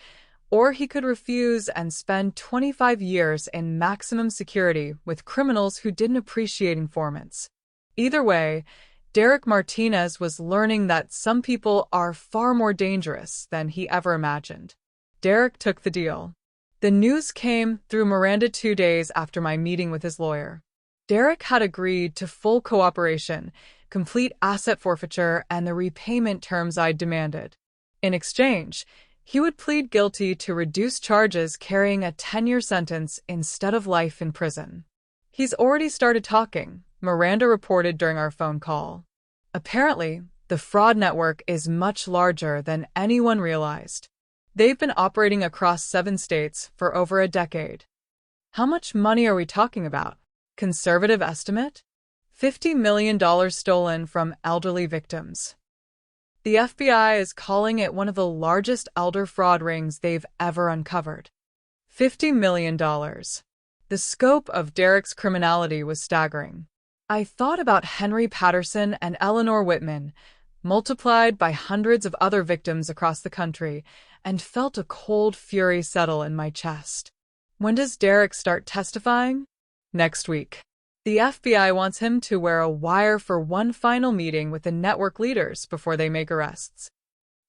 or he could refuse and spend 25 years in maximum security with criminals who didn't appreciate informants. Either way, Derek Martinez was learning that some people are far more dangerous than he ever imagined. Derek took the deal. The news came through Miranda 2 days after my meeting with his lawyer. Derek had agreed to full cooperation, complete asset forfeiture, and the repayment terms I'd demanded. In exchange, he would plead guilty to reduced charges carrying a 10-year sentence instead of life in prison. He's already started talking, Miranda reported during our phone call. Apparently, the fraud network is much larger than anyone realized. They've been operating across 7 states for over a decade. How much money are we talking about? Conservative estimate? $50 million stolen from elderly victims. The FBI is calling it one of the largest elder fraud rings they've ever uncovered. $50 million. The scope of Derek's criminality was staggering. I thought about Henry Patterson and Eleanor Whitman, multiplied by hundreds of other victims across the country, and felt a cold fury settle in my chest. When does Derek start testifying? Next week. The FBI wants him to wear a wire for one final meeting with the network leaders before they make arrests.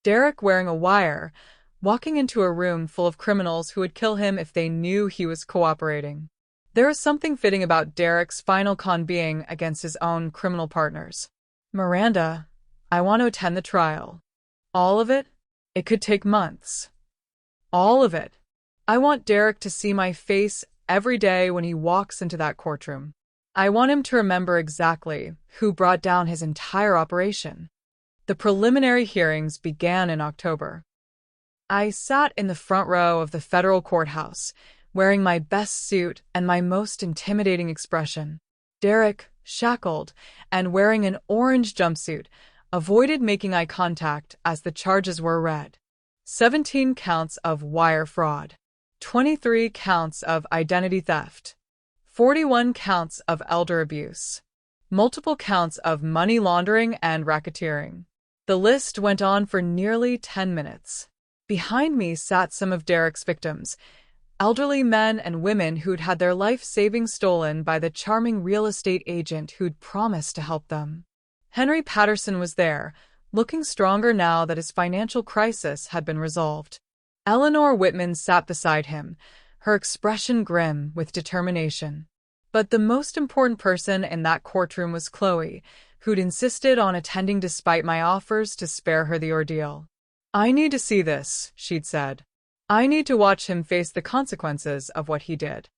Derek wearing a wire, walking into a room full of criminals who would kill him if they knew he was cooperating. There is something fitting about Derek's final con being against his own criminal partners. Miranda, I want to attend the trial. All of it? It could take months. All of it. I want Derek to see my face every day when he walks into that courtroom. I want him to remember exactly who brought down his entire operation. The preliminary hearings began in October. I sat in the front row of the federal courthouse, wearing my best suit and my most intimidating expression. Derek, shackled and wearing an orange jumpsuit, avoided making eye contact as the charges were read. 17 counts of wire fraud, 23 counts of identity theft, 41 counts of elder abuse, multiple counts of money laundering and racketeering. The list went on for nearly 10 minutes. Behind me sat some of Derek's victims, elderly men and women who'd had their life savings stolen by the charming real estate agent who'd promised to help them. Henry Patterson was there, looking stronger now that his financial crisis had been resolved. Eleanor Whitman sat beside him, her expression grim with determination. But the most important person in that courtroom was Chloe, who'd insisted on attending despite my offers to spare her the ordeal. "I need to see this," she'd said. "I need to watch him face the consequences of what he did."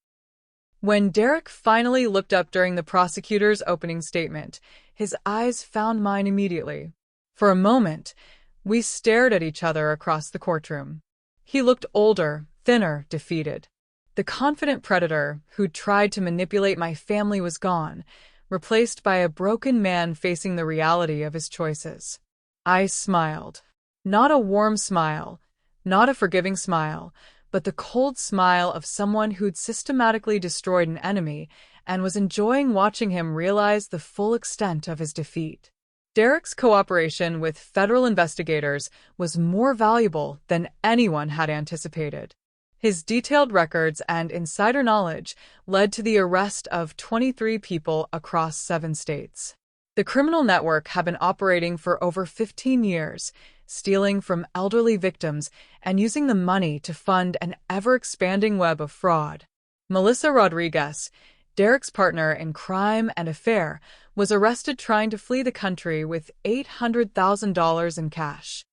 When Derek finally looked up during the prosecutor's opening statement, his eyes found mine immediately. For a moment, we stared at each other across the courtroom. He looked older, thinner, defeated. The confident predator who'd tried to manipulate my family was gone, replaced by a broken man facing the reality of his choices. I smiled. Not a warm smile, not a forgiving smile, but the cold smile of someone who'd systematically destroyed an enemy and was enjoying watching him realize the full extent of his defeat. Derek's cooperation with federal investigators was more valuable than anyone had anticipated. His detailed records and insider knowledge led to the arrest of 23 people across 7 states. The criminal network had been operating for over 15 years, stealing from elderly victims and using the money to fund an ever-expanding web of fraud. Melissa Rodriguez, Derek's partner in crime and affair, was arrested trying to flee the country with $800,000 in cash.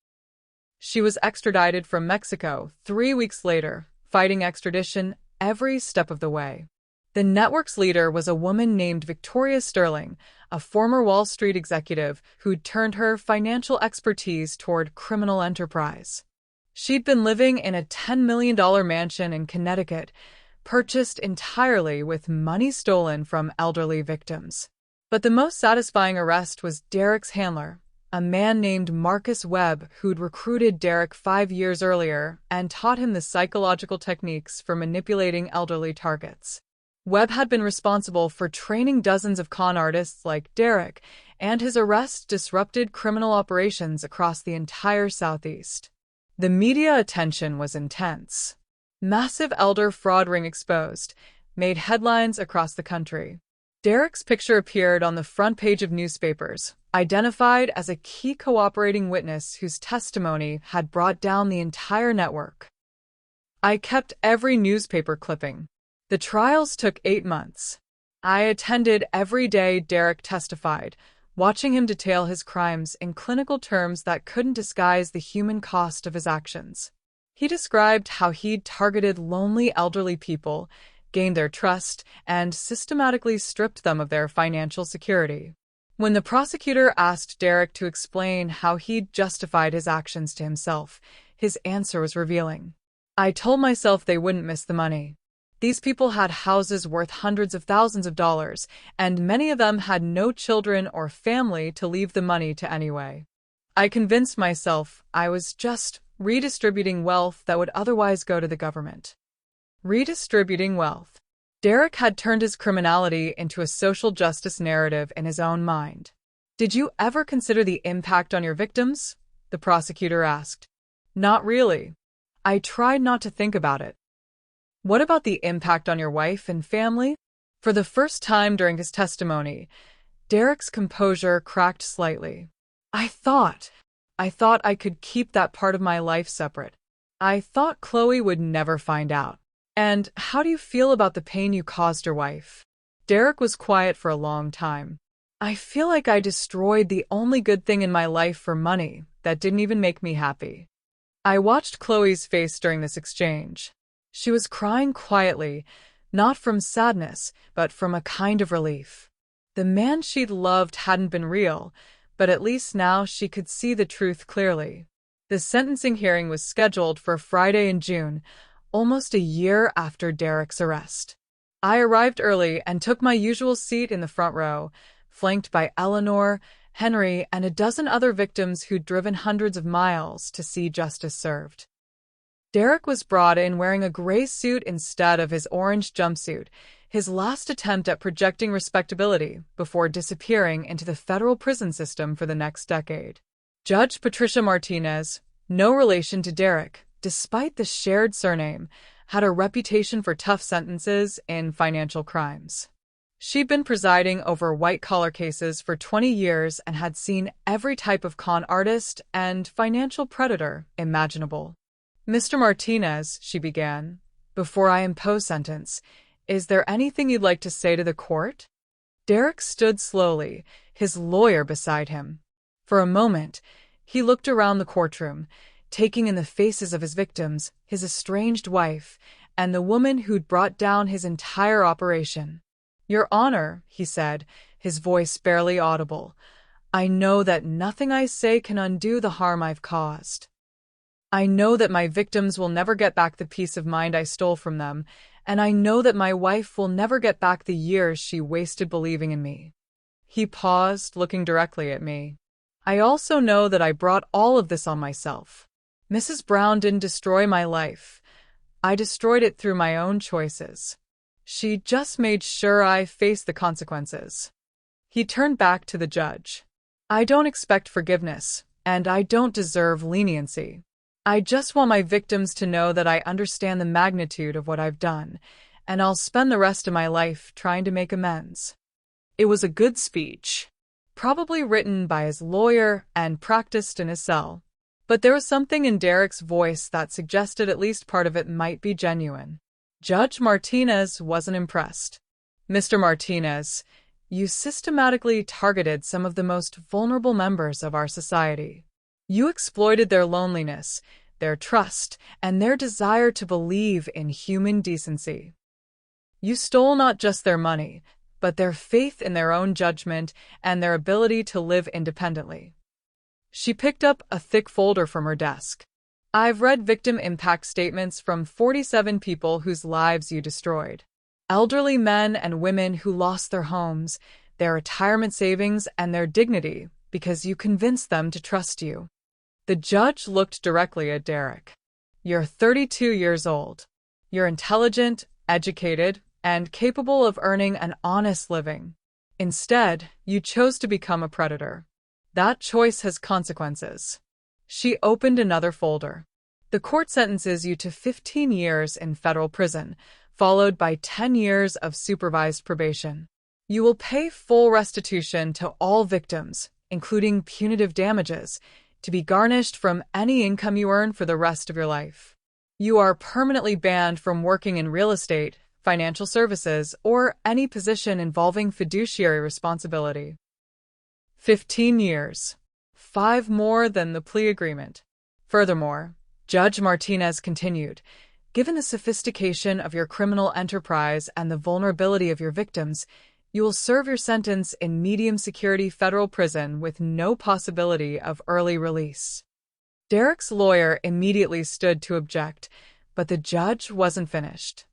She was extradited from Mexico 3 weeks later, fighting extradition every step of the way. The network's leader was a woman named Victoria Sterling, a former Wall Street executive who'd turned her financial expertise toward criminal enterprise. She'd been living in a $10 million mansion in Connecticut, purchased entirely with money stolen from elderly victims. But the most satisfying arrest was Derek's handler, a man named Marcus Webb who'd recruited Derek 5 years earlier and taught him the psychological techniques for manipulating elderly targets. Webb had been responsible for training dozens of con artists like Derek, and his arrest disrupted criminal operations across the entire Southeast. The media attention was intense. Massive elder fraud ring exposed made headlines across the country. Derek's picture appeared on the front page of newspapers, identified as a key cooperating witness whose testimony had brought down the entire network. I kept every newspaper clipping. The trials took 8 months. I attended every day Derek testified, watching him detail his crimes in clinical terms that couldn't disguise the human cost of his actions. He described how he'd targeted lonely elderly people, gained their trust, and systematically stripped them of their financial security. When the prosecutor asked Derek to explain how he'd justified his actions to himself, his answer was revealing. "I told myself they wouldn't miss the money. These people had houses worth hundreds of thousands of dollars, and many of them had no children or family to leave the money to anyway. I convinced myself I was just redistributing wealth that would otherwise go to the government." Redistributing wealth. Derek had turned his criminality into a social justice narrative in his own mind. "Did you ever consider the impact on your victims?" the prosecutor asked. "Not really. I tried not to think about it." "What about the impact on your wife and family?" For the first time during his testimony, Derek's composure cracked slightly. I thought I could keep that part of my life separate. I thought Chloe would never find out. "And how do you feel about the pain you caused your wife?" Derek was quiet for a long time. "I feel like I destroyed the only good thing in my life for money that didn't even make me happy." I watched Chloe's face during this exchange. She was crying quietly, not from sadness, but from a kind of relief. The man she'd loved hadn't been real, but at least now she could see the truth clearly. The sentencing hearing was scheduled for Friday in June, almost a year after Derek's arrest. I arrived early and took my usual seat in the front row, flanked by Eleanor, Henry, and a dozen other victims who'd driven hundreds of miles to see justice served. Derek was brought in wearing a gray suit instead of his orange jumpsuit, his last attempt at projecting respectability before disappearing into the federal prison system for the next decade. Judge Patricia Martinez, no relation to Derek, despite the shared surname, had a reputation for tough sentences in financial crimes. She'd been presiding over white-collar cases for 20 years and had seen every type of con artist and financial predator imaginable. "Mr. Martinez," she began, "before I impose sentence, is there anything you'd like to say to the court?" Derek stood slowly, his lawyer beside him. For a moment, he looked around the courtroom, taking in the faces of his victims, his estranged wife, and the woman who'd brought down his entire operation. "Your Honor," he said, his voice barely audible, "I know that nothing I say can undo the harm I've caused. I know that my victims will never get back the peace of mind I stole from them, and I know that my wife will never get back the years she wasted believing in me." He paused, looking directly at me. "I also know that I brought all of this on myself. Mrs. Brown didn't destroy my life. I destroyed it through my own choices. She just made sure I faced the consequences." He turned back to the judge. "I don't expect forgiveness, and I don't deserve leniency. I just want my victims to know that I understand the magnitude of what I've done, and I'll spend the rest of my life trying to make amends." It was a good speech, probably written by his lawyer and practiced in his cell. But there was something in Derek's voice that suggested at least part of it might be genuine. Judge Martinez wasn't impressed. "Mr. Martinez, you systematically targeted some of the most vulnerable members of our society. You exploited their loneliness, their trust, and their desire to believe in human decency. You stole not just their money, but their faith in their own judgment and their ability to live independently." She picked up a thick folder from her desk. "I've read victim impact statements from 47 people whose lives you destroyed. Elderly men and women who lost their homes, their retirement savings, and their dignity because you convinced them to trust you." The judge looked directly at Derek. "You're 32 years old. You're intelligent, educated, and capable of earning an honest living. Instead, you chose to become a predator. That choice has consequences." She opened another folder. "The court sentences you to 15 years in federal prison, followed by 10 years of supervised probation. You will pay full restitution to all victims, including punitive damages, to be garnished from any income you earn for the rest of your life. You are permanently banned from working in real estate, financial services, or any position involving fiduciary responsibility." 15 years. 5 more than the plea agreement. Furthermore, Judge Martinez continued, "Given the sophistication of your criminal enterprise and the vulnerability of your victims, you will serve your sentence in medium-security federal prison with no possibility of early release." Derek's lawyer immediately stood to object, but the judge wasn't finished.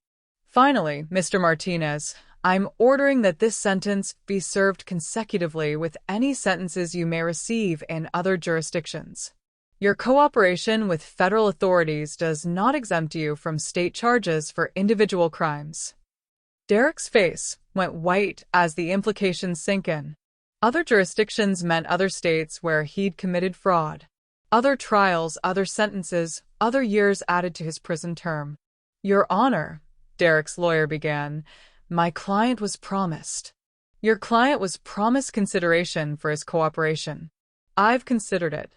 "Finally, Mr. Martinez, I'm ordering that this sentence be served consecutively with any sentences you may receive in other jurisdictions. Your cooperation with federal authorities does not exempt you from state charges for individual crimes." Derek's face went white as the implications sank in. Other jurisdictions meant other states where he'd committed fraud. Other trials, other sentences, other years added to his prison term. "Your Honor," Derek's lawyer began, "my client was promised." "Your client was promised consideration for his cooperation. I've considered it.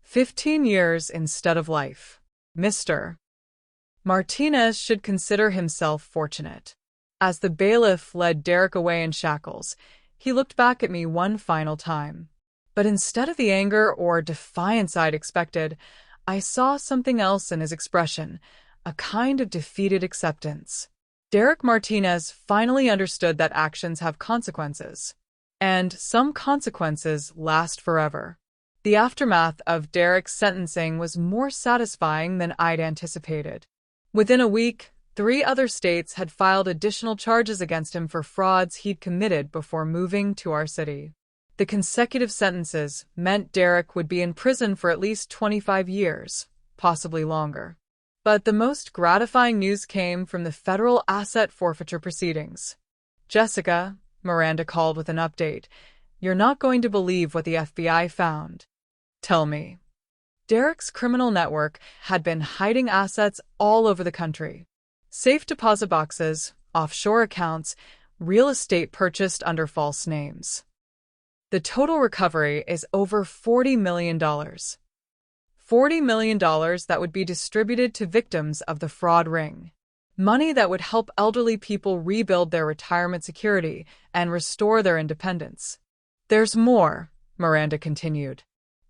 15 years instead of life. Mr. Martinez should consider himself fortunate." As the bailiff led Derek away in shackles, he looked back at me one final time. But instead of the anger or defiance I'd expected, I saw something else in his expression, a kind of defeated acceptance. Derek Martinez finally understood that actions have consequences, and some consequences last forever. The aftermath of Derek's sentencing was more satisfying than I'd anticipated. Within a week, 3 other states had filed additional charges against him for frauds he'd committed before moving to our city. The consecutive sentences meant Derek would be in prison for at least 25 years, possibly longer. But the most gratifying news came from the federal asset forfeiture proceedings. "Jessica," Miranda called with an update, "you're not going to believe what the FBI found." "Tell me." Derek's criminal network had been hiding assets all over the country. Safe deposit boxes, offshore accounts, real estate purchased under false names. The total recovery is over $40 million. $40 million that would be distributed to victims of the fraud ring. Money that would help elderly people rebuild their retirement security and restore their independence. "There's more," Miranda continued.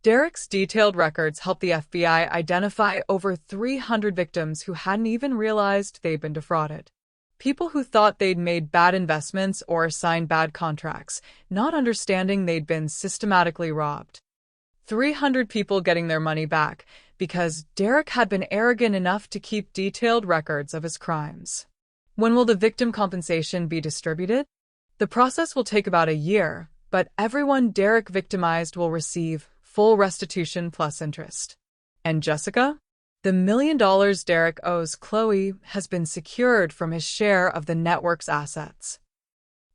Derek's detailed records helped the FBI identify over 300 victims who hadn't even realized they'd been defrauded. People who thought they'd made bad investments or signed bad contracts, not understanding they'd been systematically robbed. 300 people getting their money back because Derek had been arrogant enough to keep detailed records of his crimes. When will the victim compensation be distributed? The process will take about a year, but everyone Derek victimized will receive full restitution plus interest. And Jessica? The $1 million Derek owes Chloe has been secured from his share of the network's assets.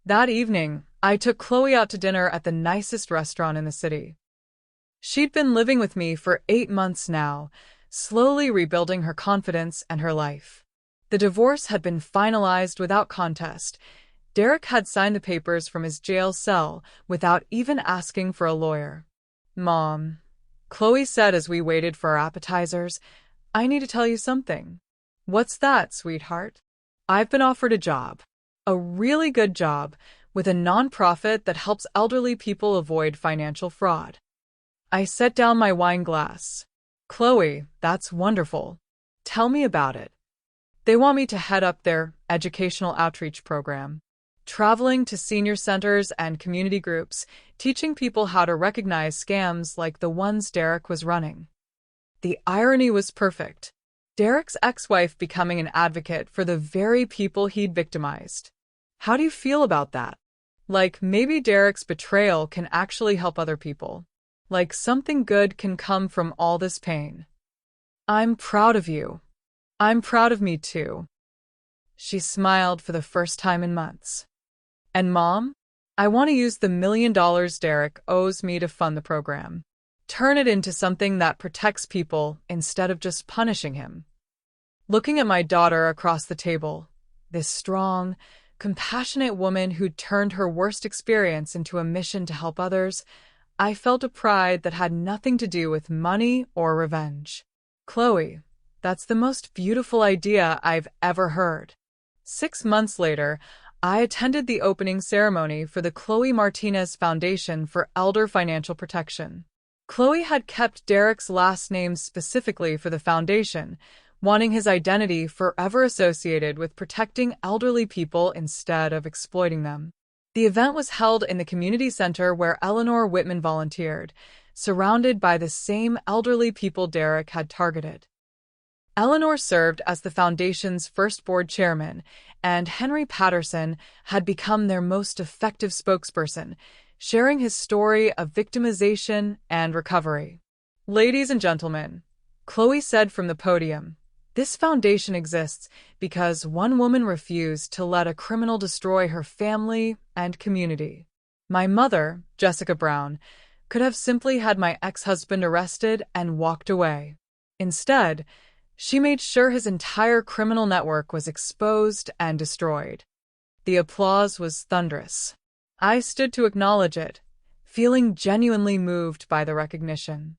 That evening, I took Chloe out to dinner at the nicest restaurant in the city. She'd been living with me for 8 months now, slowly rebuilding her confidence and her life. The divorce had been finalized without contest. Derek had signed the papers from his jail cell without even asking for a lawyer. "Mom," Chloe said as we waited for our appetizers, "I need to tell you something." "What's that, sweetheart?" "I've been offered a job. A really good job with a nonprofit that helps elderly people avoid financial fraud." I set down my wine glass. "Chloe, that's wonderful. Tell me about it." "They want me to head up their educational outreach program, traveling to senior centers and community groups, teaching people how to recognize scams like the ones Derek was running." The irony was perfect. Derek's ex-wife becoming an advocate for the very people he'd victimized. How do you feel about that? Like maybe Derek's betrayal can actually help other people. Like something good can come from all this pain. "I'm proud of you." "I'm proud of me too." She smiled for the first time in months. "And Mom, I want to use the $1 million Derek owes me to fund the program. Turn it into something that protects people instead of just punishing him." Looking at my daughter across the table, this strong, compassionate woman who'd turned her worst experience into a mission to help others, I felt a pride that had nothing to do with money or revenge. "Chloe, that's the most beautiful idea I've ever heard." 6 months later, I attended the opening ceremony for the Chloe Martinez Foundation for Elder Financial Protection. Chloe had kept Derek's last name specifically for the foundation, wanting his identity forever associated with protecting elderly people instead of exploiting them. The event was held in the community center where Eleanor Whitman volunteered, surrounded by the same elderly people Derek had targeted. Eleanor served as the foundation's first board chairman, and Henry Patterson had become their most effective spokesperson, sharing his story of victimization and recovery. "Ladies and gentlemen," Chloe said from the podium, "this foundation exists because one woman refused to let a criminal destroy her family and community. My mother, Jessica Brown, could have simply had my ex-husband arrested and walked away. Instead, she made sure his entire criminal network was exposed and destroyed." The applause was thunderous. I stood to acknowledge it, feeling genuinely moved by the recognition.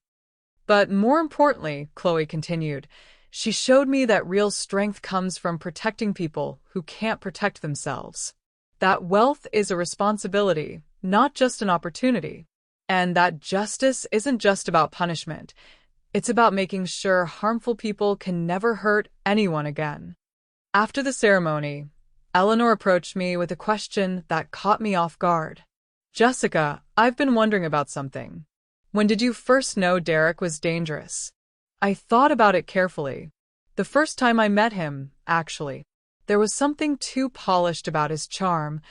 "But more importantly," Chloe continued, "she showed me that real strength comes from protecting people who can't protect themselves. That wealth is a responsibility, not just an opportunity. And that justice isn't just about punishment. It's about making sure harmful people can never hurt anyone again." After the ceremony, Eleanor approached me with a question that caught me off guard. "Jessica, I've been wondering about something. When did you first know Derek was dangerous?" I thought about it carefully. The first time I met him, actually. There was something too polished about his charm,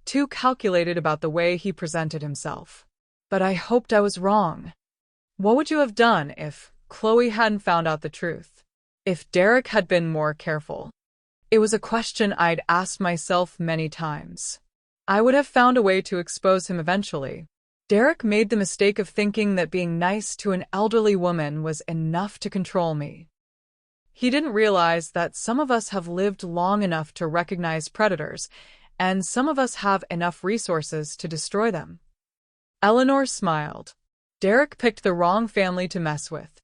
too calculated about the way he presented himself. But I hoped I was wrong. What would you have done if Chloe hadn't found out the truth? If Derek had been more careful? It was a question I'd asked myself many times. I would have found a way to expose him eventually. Derek made the mistake of thinking that being nice to an elderly woman was enough to control me. He didn't realize that some of us have lived long enough to recognize predators, and some of us have enough resources to destroy them. Eleanor smiled. Derek picked the wrong family to mess with.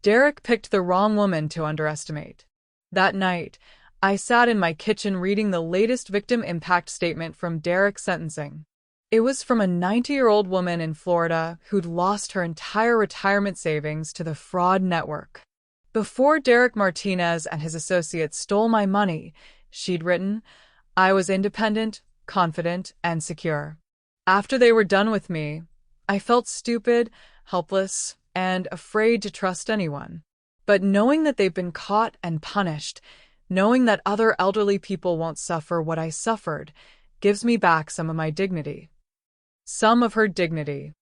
Derek picked the wrong woman to underestimate. That night, I sat in my kitchen reading the latest victim impact statement from Derek's sentencing. It was from a 90-year-old woman in Florida who'd lost her entire retirement savings to the fraud network. Before Derek Martinez and his associates stole my money, she'd written, I was independent, confident, and secure. After they were done with me, I felt stupid, helpless, and afraid to trust anyone. But knowing that they've been caught and punished, knowing that other elderly people won't suffer what I suffered, gives me back some of my dignity. Some of her dignity.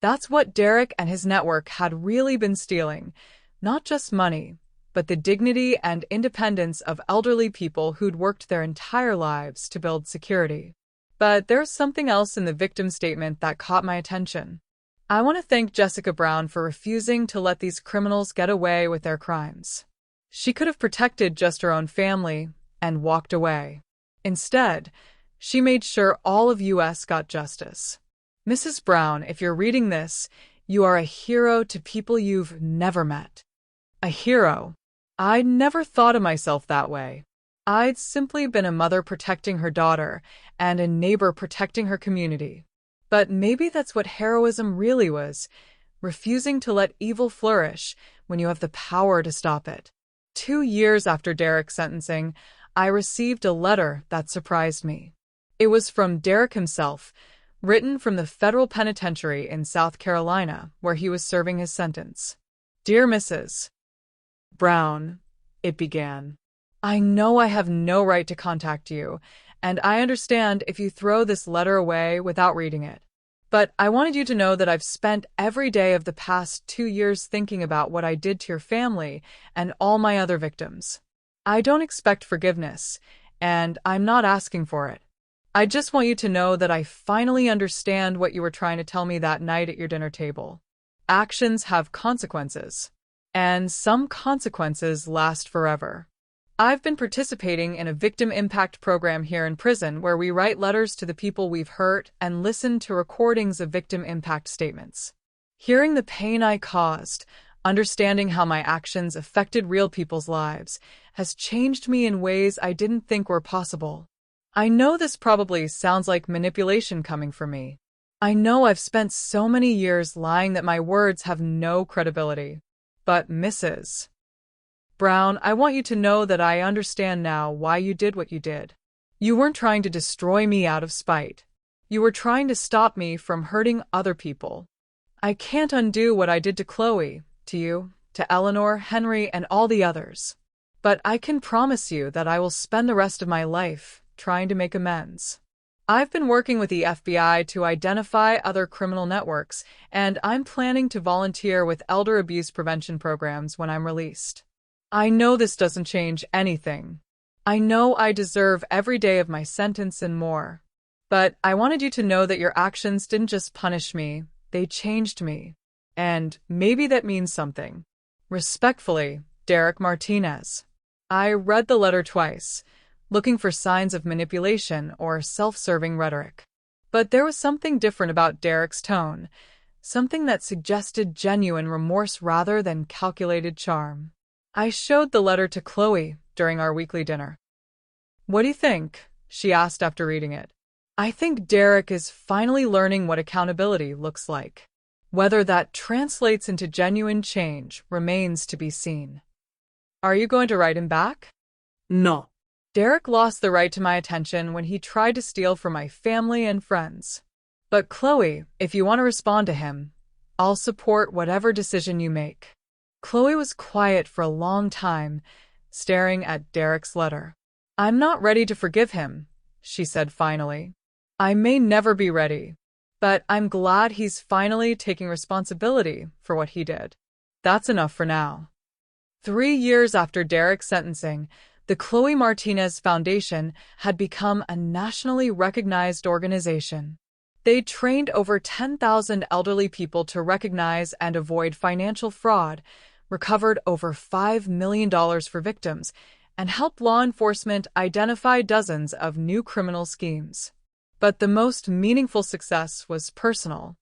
That's what Derek and his network had really been stealing, not just money, but the dignity and independence of elderly people who'd worked their entire lives to build security. But there's something else in the victim statement that caught my attention. I want to thank Jessica Brown for refusing to let these criminals get away with their crimes. She could have protected just her own family and walked away. Instead, she made sure all of US got justice. Mrs. Brown, if you're reading this, you are a hero to people you've never met. A hero. I'd never thought of myself that way. I'd simply been a mother protecting her daughter and a neighbor protecting her community. But maybe that's what heroism really was, refusing to let evil flourish when you have the power to stop it. 2 years after Derek's sentencing, I received a letter that surprised me. It was from Derek himself, written from the federal penitentiary in South Carolina, where he was serving his sentence. Dear Mrs. Brown, it began. I know I have no right to contact you, and I understand if you throw this letter away without reading it. But I wanted you to know that I've spent every day of the past 2 years thinking about what I did to your family and all my other victims. I don't expect forgiveness, and I'm not asking for it. I just want you to know that I finally understand what you were trying to tell me that night at your dinner table. Actions have consequences, and some consequences last forever. I've been participating in a victim impact program here in prison where we write letters to the people we've hurt and listen to recordings of victim impact statements. Hearing the pain I caused, understanding how my actions affected real people's lives, has changed me in ways I didn't think were possible. I know this probably sounds like manipulation coming from me. I know I've spent so many years lying that my words have no credibility. But Mrs. Brown, I want you to know that I understand now why you did what you did. You weren't trying to destroy me out of spite. You were trying to stop me from hurting other people. I can't undo what I did to Chloe, to you, to Eleanor, Henry, and all the others. But I can promise you that I will spend the rest of my life trying to make amends. I've been working with the FBI to identify other criminal networks, and I'm planning to volunteer with elder abuse prevention programs when I'm released. I know this doesn't change anything. I know I deserve every day of my sentence and more. But I wanted you to know that your actions didn't just punish me, they changed me. And maybe that means something. Respectfully, Derek Martinez. I read the letter twice, looking for signs of manipulation or self-serving rhetoric. But there was something different about Derek's tone, something that suggested genuine remorse rather than calculated charm. I showed the letter to Chloe during our weekly dinner. What do you think? She asked after reading it. I think Derek is finally learning what accountability looks like. Whether that translates into genuine change remains to be seen. Are you going to write him back? No. Derek lost the right to my attention when he tried to steal from my family and friends. But Chloe, if you want to respond to him, I'll support whatever decision you make. Chloe was quiet for a long time, staring at Derek's letter. I'm not ready to forgive him, she said finally. I may never be ready. but I'm glad he's finally taking responsibility for what he did. That's enough for now. 3 years after Derek's sentencing, the Chloe Martinez Foundation had become a nationally recognized organization. They trained over 10,000 elderly people to recognize and avoid financial fraud, recovered over $5 million for victims, and helped law enforcement identify dozens of new criminal schemes. But the most meaningful success was personal.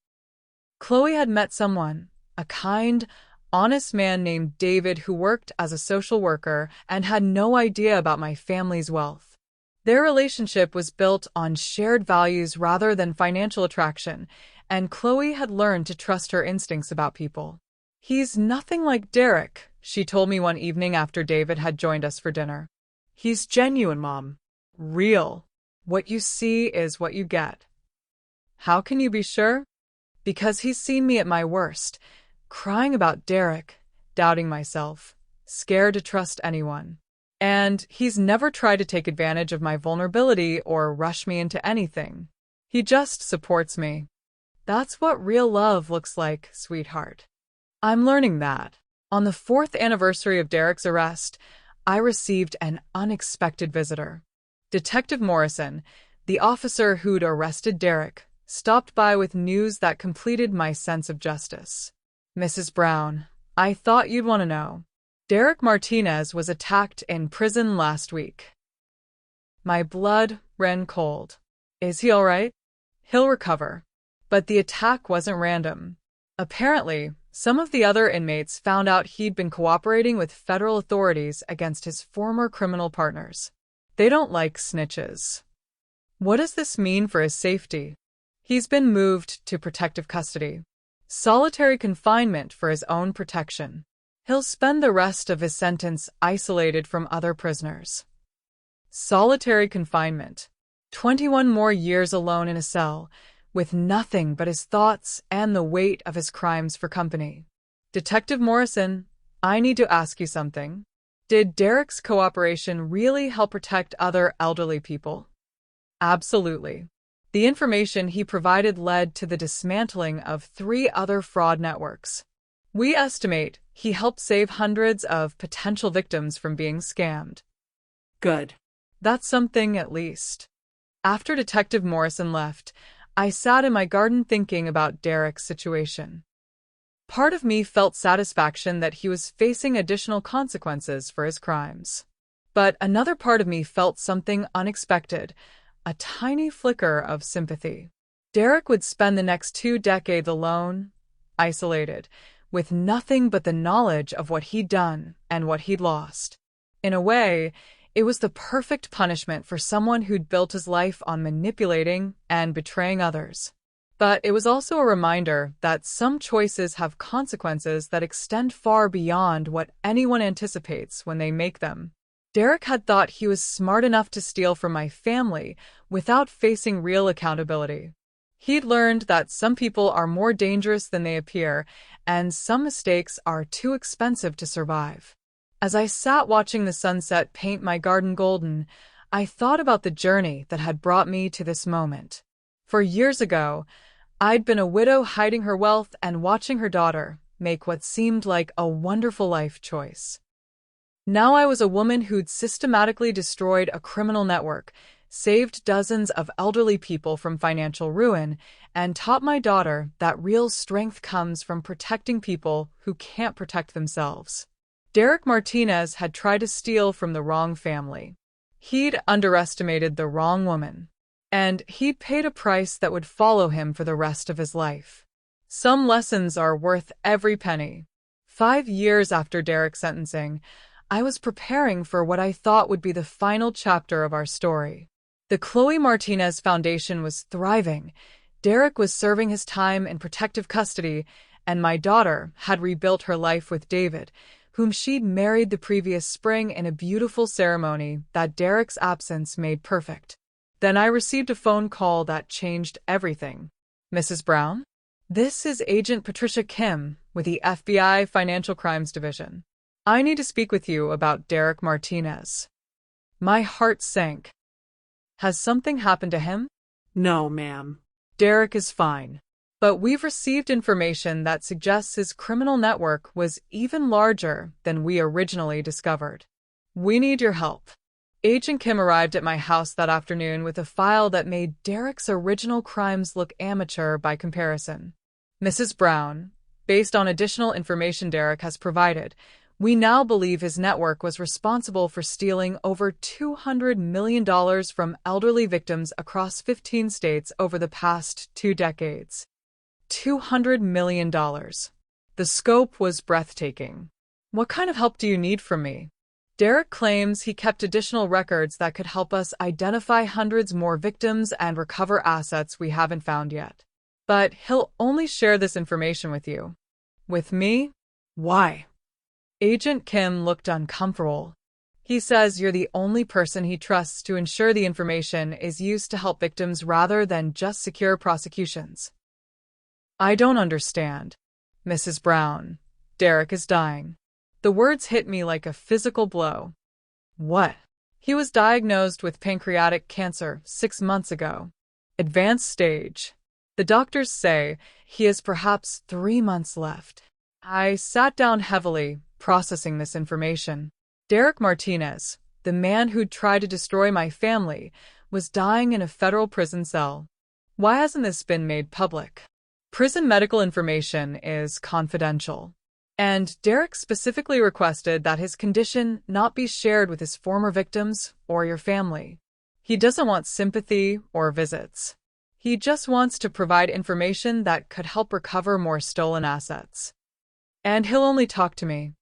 Chloe had met someone, a kind, honest man named David who worked as a social worker and had no idea about my family's wealth. Their relationship was built on shared values rather than financial attraction, and Chloe had learned to trust her instincts about people. "He's nothing like Derek," she told me one evening after David had joined us for dinner. He's genuine, Mom. Real. What you see is what you get. How can you be sure? Because he's seen me at my worst, crying about Derek, doubting myself, scared to trust anyone. And he's never tried to take advantage of my vulnerability or rush me into anything. He just supports me. That's what real love looks like, sweetheart. I'm learning that. On the 4th anniversary of Derek's arrest, I received an unexpected visitor. Detective Morrison, the officer who'd arrested Derek, stopped by with news that completed my sense of justice. "Mrs. Brown, I thought you'd want to know. Derek Martinez was attacked in prison last week." My blood ran cold. "Is he all right?" "He'll recover." But the attack wasn't random. Apparently, some of the other inmates found out he'd been cooperating with federal authorities against his former criminal partners. They don't like snitches. What does this mean for his safety? He's been moved to protective custody. Solitary confinement for his own protection. He'll spend the rest of his sentence isolated from other prisoners. Solitary confinement. 21 more years alone in a cell, with nothing but his thoughts and the weight of his crimes for company. Detective Morrison, I need to ask you something. Did Derek's cooperation really help protect other elderly people? Absolutely. The information he provided led to the dismantling of 3 other fraud networks. We estimate he helped save hundreds of potential victims from being scammed. Good. That's something, at least. After Detective Morrison left, I sat in my garden thinking about Derek's situation. Part of me felt satisfaction that he was facing additional consequences for his crimes. But another part of me felt something unexpected, a tiny flicker of sympathy. Derek would spend the next 2 decades alone, isolated, with nothing but the knowledge of what he'd done and what he'd lost. In a way, it was the perfect punishment for someone who'd built his life on manipulating and betraying others. But it was also a reminder that some choices have consequences that extend far beyond what anyone anticipates when they make them. Derek had thought he was smart enough to steal from my family without facing real accountability. He'd learned that some people are more dangerous than they appear, and some mistakes are too expensive to survive. As I sat watching the sunset paint my garden golden, I thought about the journey that had brought me to this moment. For years ago, I'd been a widow hiding her wealth and watching her daughter make what seemed like a wonderful life choice. Now I was a woman who'd systematically destroyed a criminal network, saved dozens of elderly people from financial ruin, and taught my daughter that real strength comes from protecting people who can't protect themselves. Derek Martinez had tried to steal from the wrong family. He'd underestimated the wrong woman. And he'd paid a price that would follow him for the rest of his life. Some lessons are worth every penny. 5 years after Derek's sentencing, I was preparing for what I thought would be the final chapter of our story. The Chloe Martinez Foundation was thriving. Derek was serving his time in protective custody, and my daughter had rebuilt her life with David, whom she'd married the previous spring in a beautiful ceremony that Derek's absence made perfect. Then I received a phone call that changed everything. "Mrs. Brown? This is Agent Patricia Kim with the FBI Financial Crimes Division. I need to speak with you about Derek Martinez." My heart sank. Has something happened to him? No, ma'am. Derek is fine. But we've received information that suggests his criminal network was even larger than we originally discovered. We need your help. Agent Kim arrived at my house that afternoon with a file that made Derek's original crimes look amateur by comparison. Mrs. Brown, based on additional information Derek has provided, we now believe his network was responsible for stealing over $200 million from elderly victims across 15 states over the past 2 decades. $200 million. The scope was breathtaking. What kind of help do you need from me? Derek claims he kept additional records that could help us identify hundreds more victims and recover assets we haven't found yet. But he'll only share this information with you. With me? Why? Agent Kim looked uncomfortable. He says you're the only person he trusts to ensure the information is used to help victims rather than just secure prosecutions. I don't understand. Mrs. Brown, Derek is dying. The words hit me like a physical blow. What? He was diagnosed with pancreatic cancer 6 months ago. Advanced stage. The doctors say he has perhaps 3 months left. I sat down heavily, processing this information. Derek Martinez, the man who'd tried to destroy my family, was dying in a federal prison cell. Why hasn't this been made public? Prison medical information is confidential. And Derek specifically requested that his condition not be shared with his former victims or your family. He doesn't want sympathy or visits. He just wants to provide information that could help recover more stolen assets. And he'll only talk to me.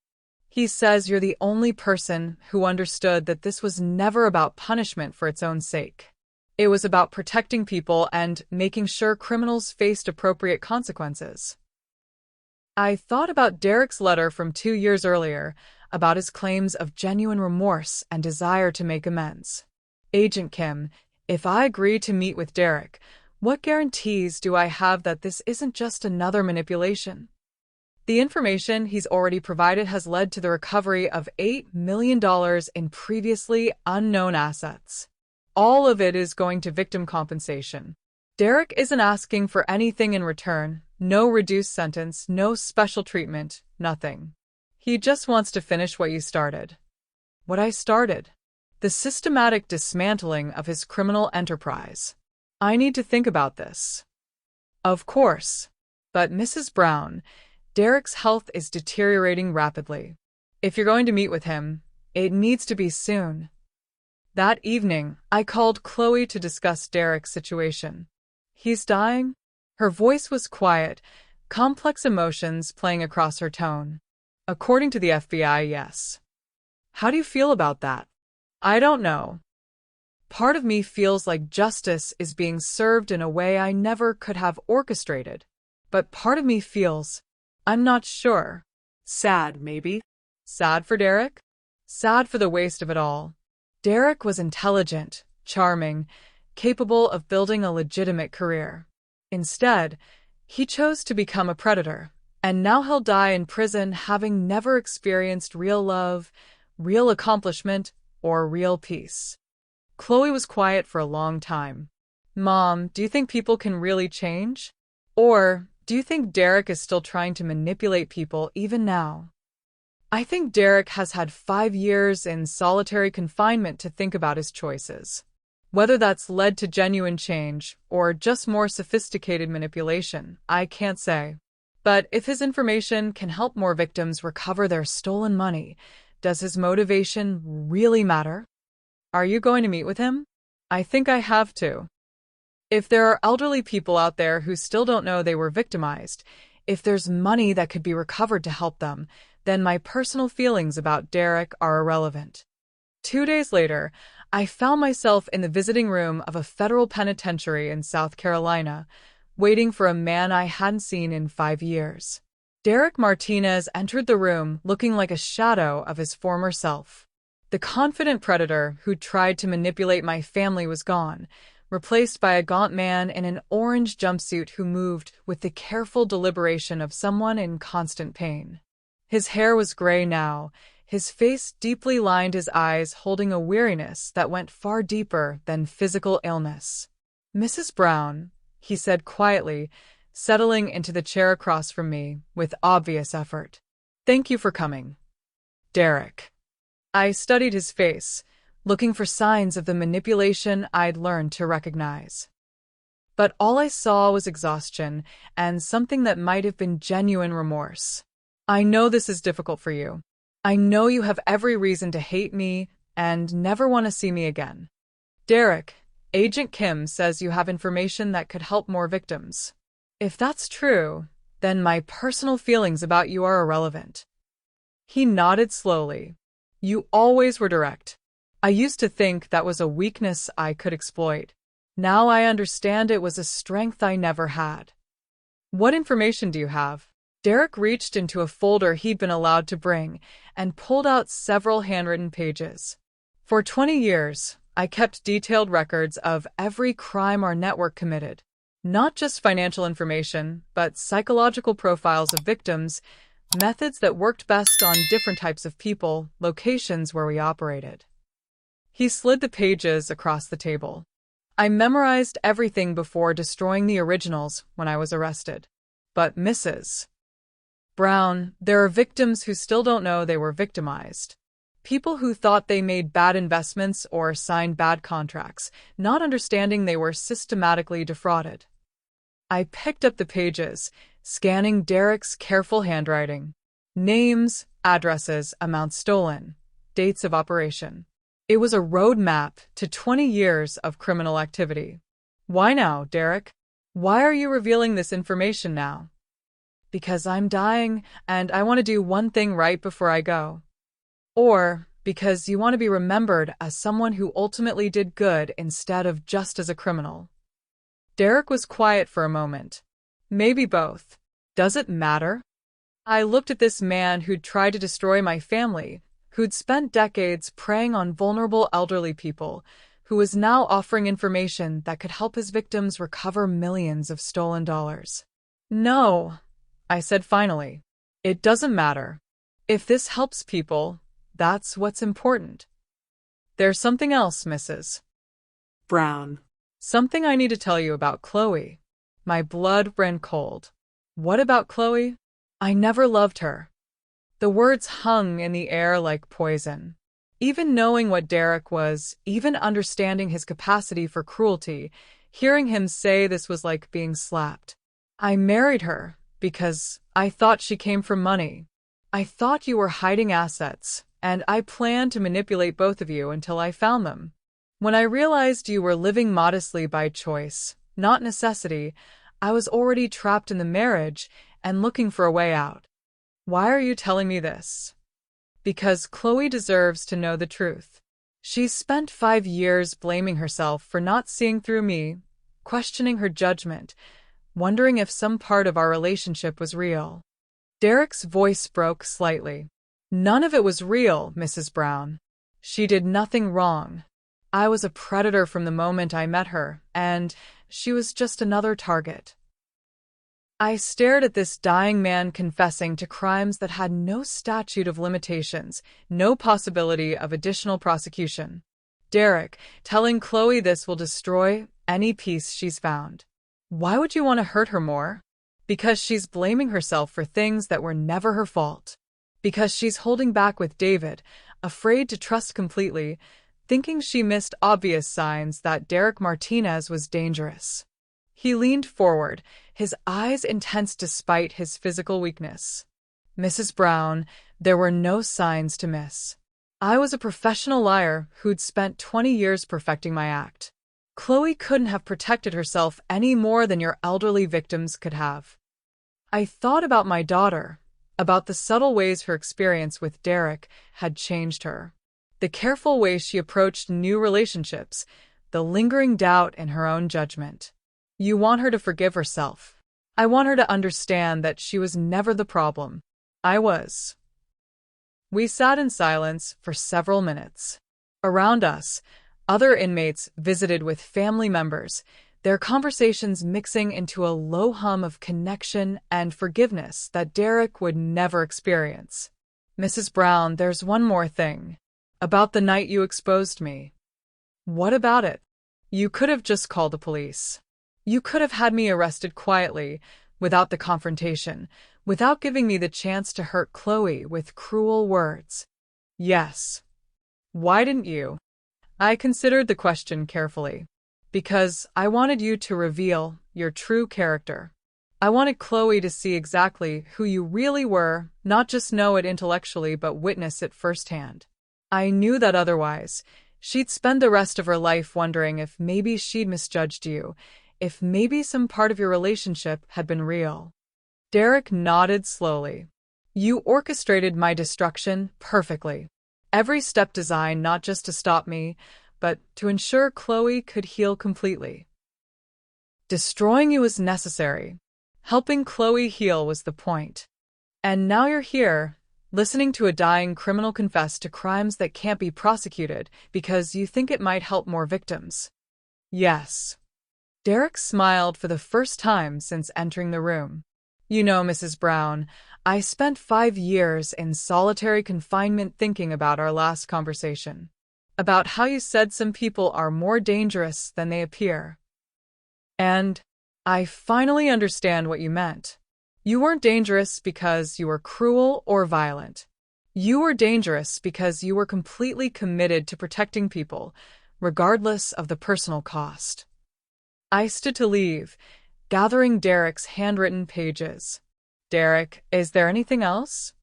He says you're the only person who understood that this was never about punishment for its own sake. It was about protecting people and making sure criminals faced appropriate consequences. I thought about Derek's letter from 2 years earlier, about his claims of genuine remorse and desire to make amends. Agent Kim, if I agree to meet with Derek, what guarantees do I have that this isn't just another manipulation? The information he's already provided has led to the recovery of $8 million in previously unknown assets. All of it is going to victim compensation. Derek isn't asking for anything in return. No reduced sentence, no special treatment, nothing. He just wants to finish what you started. What I started. The systematic dismantling of his criminal enterprise. I need to think about this. Of course. But Mrs. Brown, Derek's health is deteriorating rapidly. If you're going to meet with him, it needs to be soon. That evening, I called Chloe to discuss Derek's situation. He's dying? Her voice was quiet, complex emotions playing across her tone. According to the FBI, yes. How do you feel about that? I don't know. Part of me feels like justice is being served in a way I never could have orchestrated. But part of me feels, I'm not sure. Sad, maybe? Sad for Derek? Sad for the waste of it all. Derek was intelligent, charming, capable of building a legitimate career. Instead, he chose to become a predator, and now he'll die in prison having never experienced real love, real accomplishment, or real peace. Chloe was quiet for a long time. Mom, do you think people can really change? Or do you think Derek is still trying to manipulate people even now? I think Derek has had 5 years in solitary confinement to think about his choices. Whether that's led to genuine change or just more sophisticated manipulation, I can't say. But if his information can help more victims recover their stolen money, does his motivation really matter? Are you going to meet with him? I think I have to. If there are elderly people out there who still don't know they were victimized, if there's money that could be recovered to help them, then my personal feelings about Derek are irrelevant. 2 days later, I found myself in the visiting room of a federal penitentiary in South Carolina, waiting for a man I hadn't seen in 5 years. Derek Martinez entered the room looking like a shadow of his former self. The confident predator who tried to manipulate my family was gone, replaced by a gaunt man in an orange jumpsuit who moved with the careful deliberation of someone in constant pain. His hair was gray now, his face deeply lined, his eyes holding a weariness that went far deeper than physical illness. Mrs. Brown, he said quietly, settling into the chair across from me with obvious effort. Thank you for coming, Derek. I studied his face, looking for signs of the manipulation I'd learned to recognize. But all I saw was exhaustion and something that might have been genuine remorse. I know this is difficult for you. I know you have every reason to hate me and never want to see me again. Derek, Agent Kim says you have information that could help more victims. If that's true, then my personal feelings about you are irrelevant. He nodded slowly. You always were direct. I used to think that was a weakness I could exploit. Now I understand it was a strength I never had. What information do you have? Derek reached into a folder he'd been allowed to bring and pulled out several handwritten pages. For 20 years, I kept detailed records of every crime our network committed. Not just financial information, but psychological profiles of victims, methods that worked best on different types of people, locations where we operated. He slid the pages across the table. I memorized everything before destroying the originals when I was arrested. But Mrs. Brown, there are victims who still don't know they were victimized. People who thought they made bad investments or signed bad contracts, not understanding they were systematically defrauded. I picked up the pages, scanning Derek's careful handwriting. Names, addresses, amounts stolen, dates of operation. It was a roadmap to 20 years of criminal activity. Why now, Derek? Why are you revealing this information now? Because I'm dying and I want to do one thing right before I go. Or because you want to be remembered as someone who ultimately did good instead of just as a criminal. Derek was quiet for a moment. Maybe both. Does it matter? I looked at this man who'd tried to destroy my family, who'd spent decades preying on vulnerable elderly people, who was now offering information that could help his victims recover millions of stolen dollars. No, I said finally. It doesn't matter. If this helps people, that's what's important. There's something else, Mrs. Brown. Something I need to tell you about Chloe. My blood ran cold. What about Chloe? I never loved her. The words hung in the air like poison. Even knowing what Derek was, even understanding his capacity for cruelty, hearing him say this was like being slapped. I married her because I thought she came from money. I thought you were hiding assets, and I planned to manipulate both of you until I found them. When I realized you were living modestly by choice, not necessity, I was already trapped in the marriage and looking for a way out. Why are you telling me this? Because Chloe deserves to know the truth. She's spent 5 years blaming herself for not seeing through me, questioning her judgment, wondering if some part of our relationship was real. Derek's voice broke slightly. None of it was real, Mrs. Brown. She did nothing wrong. I was a predator from the moment I met her, and she was just another target. I stared at this dying man confessing to crimes that had no statute of limitations, no possibility of additional prosecution. Derek, telling Chloe this will destroy any peace she's found. Why would you want to hurt her more? Because she's blaming herself for things that were never her fault. Because she's holding back with David, afraid to trust completely, thinking she missed obvious signs that Derek Martinez was dangerous. He leaned forward, his eyes intense despite his physical weakness. Mrs. Brown, there were no signs to miss. I was a professional liar who'd spent 20 years perfecting my act. Chloe couldn't have protected herself any more than your elderly victims could have. I thought about my daughter, about the subtle ways her experience with Derek had changed her. The careful way she approached new relationships, the lingering doubt in her own judgment. You want her to forgive herself. I want her to understand that she was never the problem. I was. We sat in silence for several minutes. Around us, other inmates visited with family members, their conversations mixing into a low hum of connection and forgiveness that Derek would never experience. Mrs. Brown, there's one more thing. About the night you exposed me. What about it? You could have just called the police. You could have had me arrested quietly, without the confrontation, without giving me the chance to hurt Chloe with cruel words. Yes. Why didn't you? I considered the question carefully. Because I wanted you to reveal your true character. I wanted Chloe to see exactly who you really were, not just know it intellectually but witness it firsthand. I knew that otherwise, she'd spend the rest of her life wondering if maybe she'd misjudged you, if maybe some part of your relationship had been real. Derek nodded slowly. You orchestrated my destruction perfectly. Every step designed not just to stop me, but to ensure Chloe could heal completely. Destroying you was necessary. Helping Chloe heal was the point. And now you're here, listening to a dying criminal confess to crimes that can't be prosecuted because you think it might help more victims. Yes. Derek smiled for the first time since entering the room. You know, Mrs. Brown, I spent 5 years in solitary confinement thinking about our last conversation. About how you said some people are more dangerous than they appear. And I finally understand what you meant. You weren't dangerous because you were cruel or violent. You were dangerous because you were completely committed to protecting people, regardless of the personal cost. I stood to leave, gathering Derek's handwritten pages. Derek, is there anything else?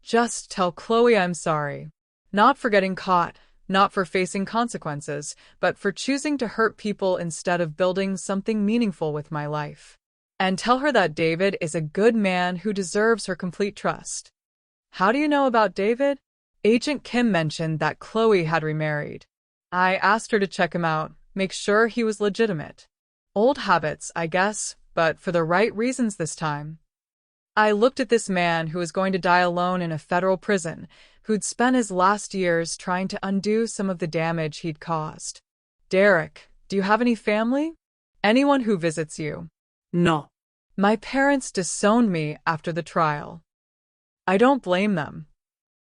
Just tell Chloe I'm sorry. Not for getting caught, not for facing consequences, but for choosing to hurt people instead of building something meaningful with my life. And tell her that David is a good man who deserves her complete trust. How do you know about David? Agent Kim mentioned that Chloe had remarried. I asked her to check him out, make sure he was legitimate. Old habits, I guess, but for the right reasons this time. I looked at this man who was going to die alone in a federal prison, who'd spent his last years trying to undo some of the damage he'd caused. Derek, do you have any family? Anyone who visits you? No. My parents disowned me after the trial. I don't blame them.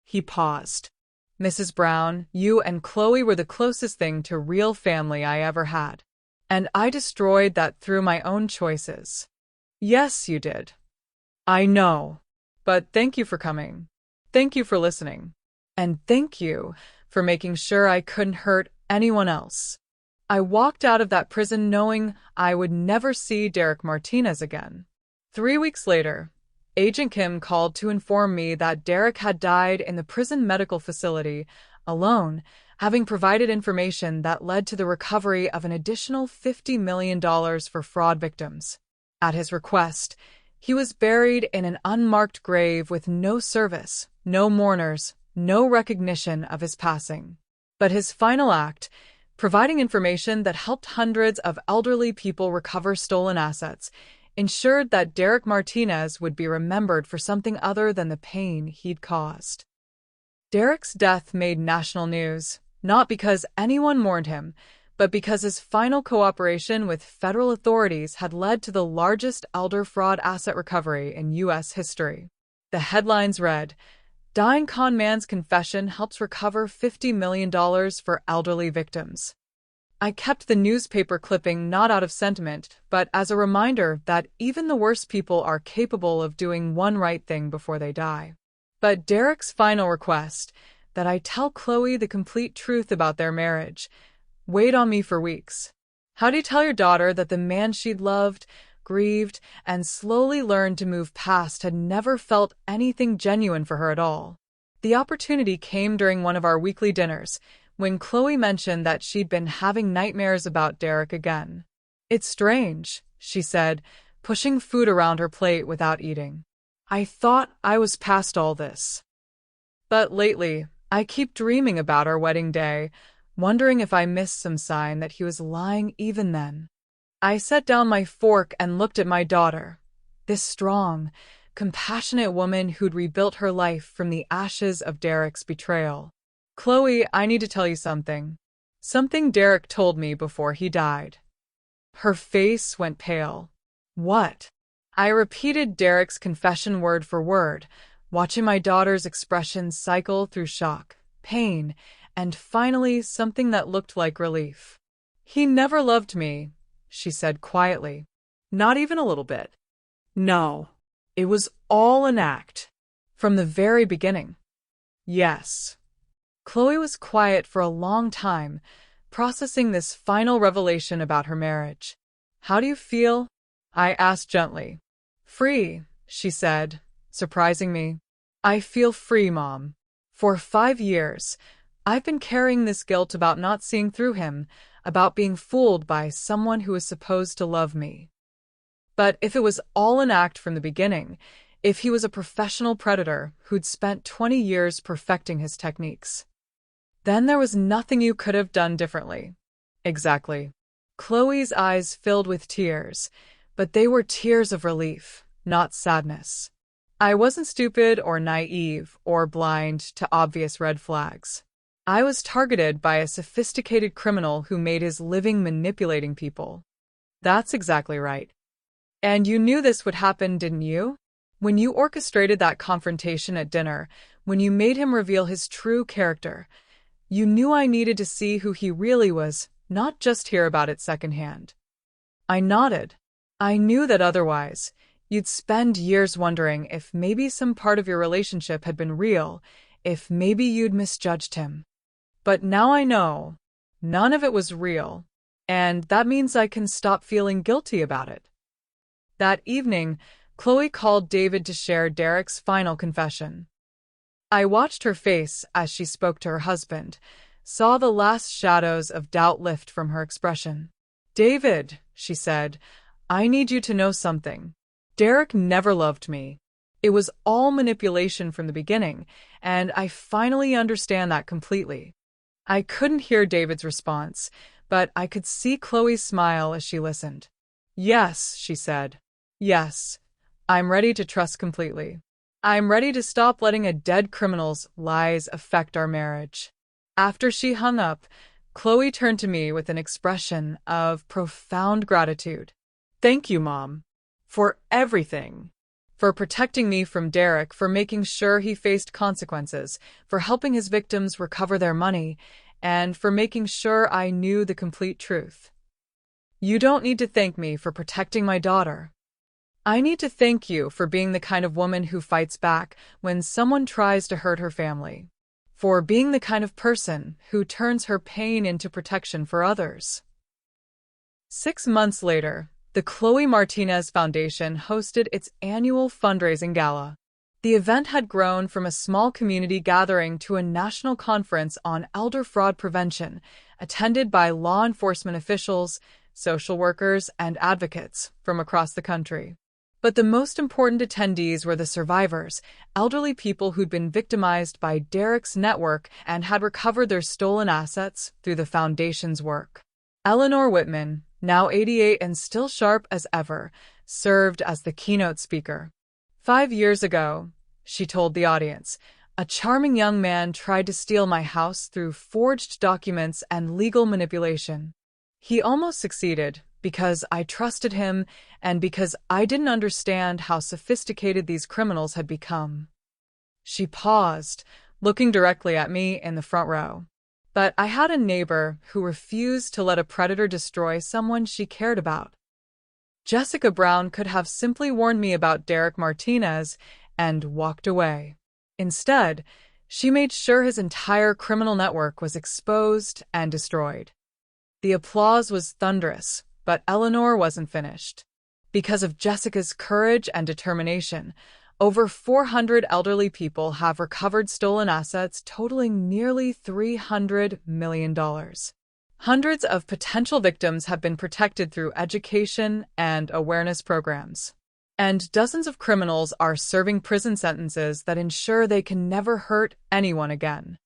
He paused. Mrs. Brown, you and Chloe were the closest thing to real family I ever had. And I destroyed that through my own choices. Yes, you did. I know. But thank you for coming. Thank you for listening. And thank you for making sure I couldn't hurt anyone else. I walked out of that prison knowing I would never see Derek Martinez again. 3 weeks later, Agent Kim called to inform me that Derek had died in the prison medical facility, alone, having provided information that led to the recovery of an additional $50 million for fraud victims. At his request, he was buried in an unmarked grave with no service, no mourners, no recognition of his passing. But his final act, providing information that helped hundreds of elderly people recover stolen assets, ensured that Derek Martinez would be remembered for something other than the pain he'd caused. Derek's death made national news, not because anyone mourned him, but because his final cooperation with federal authorities had led to the largest elder fraud asset recovery in U.S. history. The headlines read, "Dying con man's confession helps recover $50 million for elderly victims." I kept the newspaper clipping not out of sentiment, but as a reminder that even the worst people are capable of doing one right thing before they die. But Derek's final request, that I tell Chloe the complete truth about their marriage, weighed on me for weeks. How do you tell your daughter that the man she'd loved, grieved, and slowly learned to move past had never felt anything genuine for her at all? The opportunity came during one of our weekly dinners, when Chloe mentioned that she'd been having nightmares about Derek again. It's strange, she said, pushing food around her plate without eating. I thought I was past all this. But lately, I keep dreaming about our wedding day, wondering if I missed some sign that he was lying even then. I set down my fork and looked at my daughter, this strong, compassionate woman who'd rebuilt her life from the ashes of Derek's betrayal. Chloe, I need to tell you something. Something Derek told me before he died. Her face went pale. What? I repeated Derek's confession word for word, watching my daughter's expression cycle through shock, pain, and finally something that looked like relief. He never loved me. she said quietly. Not even a little bit. No, it was all an act. From the very beginning. Yes. Chloe was quiet for a long time, processing this final revelation about her marriage. How do you feel? I asked gently. Free, she said, surprising me. I feel free, Mom. For 5 years, I've been carrying this guilt about not seeing through him, about being fooled by someone who is supposed to love me. But if it was all an act from the beginning, if he was a professional predator who'd spent 20 years perfecting his techniques, then there was nothing you could have done differently. Exactly. Chloe's eyes filled with tears, but they were tears of relief, not sadness. I wasn't stupid or naive or blind to obvious red flags. I was targeted by a sophisticated criminal who made his living manipulating people. That's exactly right. And you knew this would happen, didn't you? When you orchestrated that confrontation at dinner, when you made him reveal his true character, you knew I needed to see who he really was, not just hear about it secondhand. I nodded. I knew that otherwise, you'd spend years wondering if maybe some part of your relationship had been real, if maybe you'd misjudged him. But now I know, none of it was real, and that means I can stop feeling guilty about it. That evening, Chloe called David to share Derek's final confession. I watched her face as she spoke to her husband, saw the last shadows of doubt lift from her expression. David, she said, I need you to know something. Derek never loved me. It was all manipulation from the beginning, and I finally understand that completely. I couldn't hear David's response, but I could see Chloe's smile as she listened. Yes, she said. Yes, I'm ready to trust completely. I'm ready to stop letting a dead criminal's lies affect our marriage. After she hung up, Chloe turned to me with an expression of profound gratitude. Thank you, Mom. For everything. For protecting me from Derek, for making sure he faced consequences, for helping his victims recover their money, and for making sure I knew the complete truth. You don't need to thank me for protecting my daughter. I need to thank you for being the kind of woman who fights back when someone tries to hurt her family. For being the kind of person who turns her pain into protection for others. 6 months later, the Chloe Martinez Foundation hosted its annual fundraising gala. The event had grown from a small community gathering to a national conference on elder fraud prevention, attended by law enforcement officials, social workers, and advocates from across the country. But the most important attendees were the survivors, elderly people who'd been victimized by Derek's network and had recovered their stolen assets through the foundation's work. Eleanor Whitman, now 88 and still sharp as ever, served as the keynote speaker. 5 years ago, she told the audience, a charming young man tried to steal my house through forged documents and legal manipulation. He almost succeeded, because I trusted him and because I didn't understand how sophisticated these criminals had become. She paused, looking directly at me in the front row. But I had a neighbor who refused to let a predator destroy someone she cared about. Jessica Brown could have simply warned me about Derek Martinez and walked away. Instead, she made sure his entire criminal network was exposed and destroyed. The applause was thunderous, but Eleanor wasn't finished. Because of Jessica's courage and determination, over 400 elderly people have recovered stolen assets totaling nearly $300 million. Hundreds of potential victims have been protected through education and awareness programs. And dozens of criminals are serving prison sentences that ensure they can never hurt anyone again.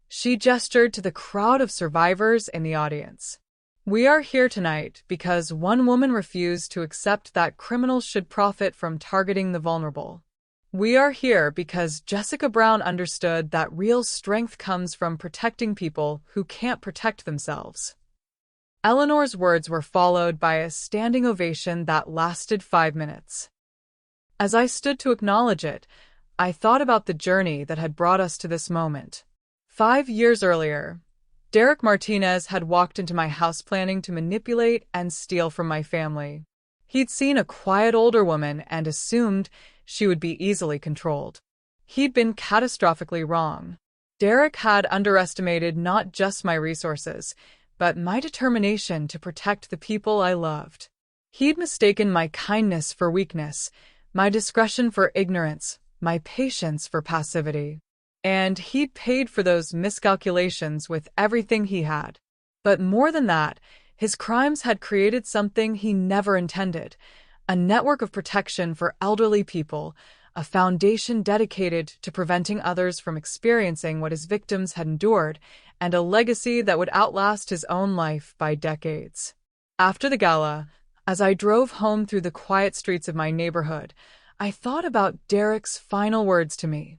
She gestured to the crowd of survivors in the audience. We are here tonight because one woman refused to accept that criminals should profit from targeting the vulnerable. We are here because Jessica Brown understood that real strength comes from protecting people who can't protect themselves. Eleanor's words were followed by a standing ovation that lasted 5 minutes. As I stood to acknowledge it, I thought about the journey that had brought us to this moment. 5 years earlier, Derek Martinez had walked into my house planning to manipulate and steal from my family. He'd seen a quiet older woman and assumed she would be easily controlled. He'd been catastrophically wrong. Derek had underestimated not just my resources, but my determination to protect the people I loved. He'd mistaken my kindness for weakness, my discretion for ignorance, my patience for passivity. And he'd paid for those miscalculations with everything he had. But more than that, his crimes had created something he never intended: a network of protection for elderly people, a foundation dedicated to preventing others from experiencing what his victims had endured, and a legacy that would outlast his own life by decades. After the gala, as I drove home through the quiet streets of my neighborhood, I thought about Derek's final words to me.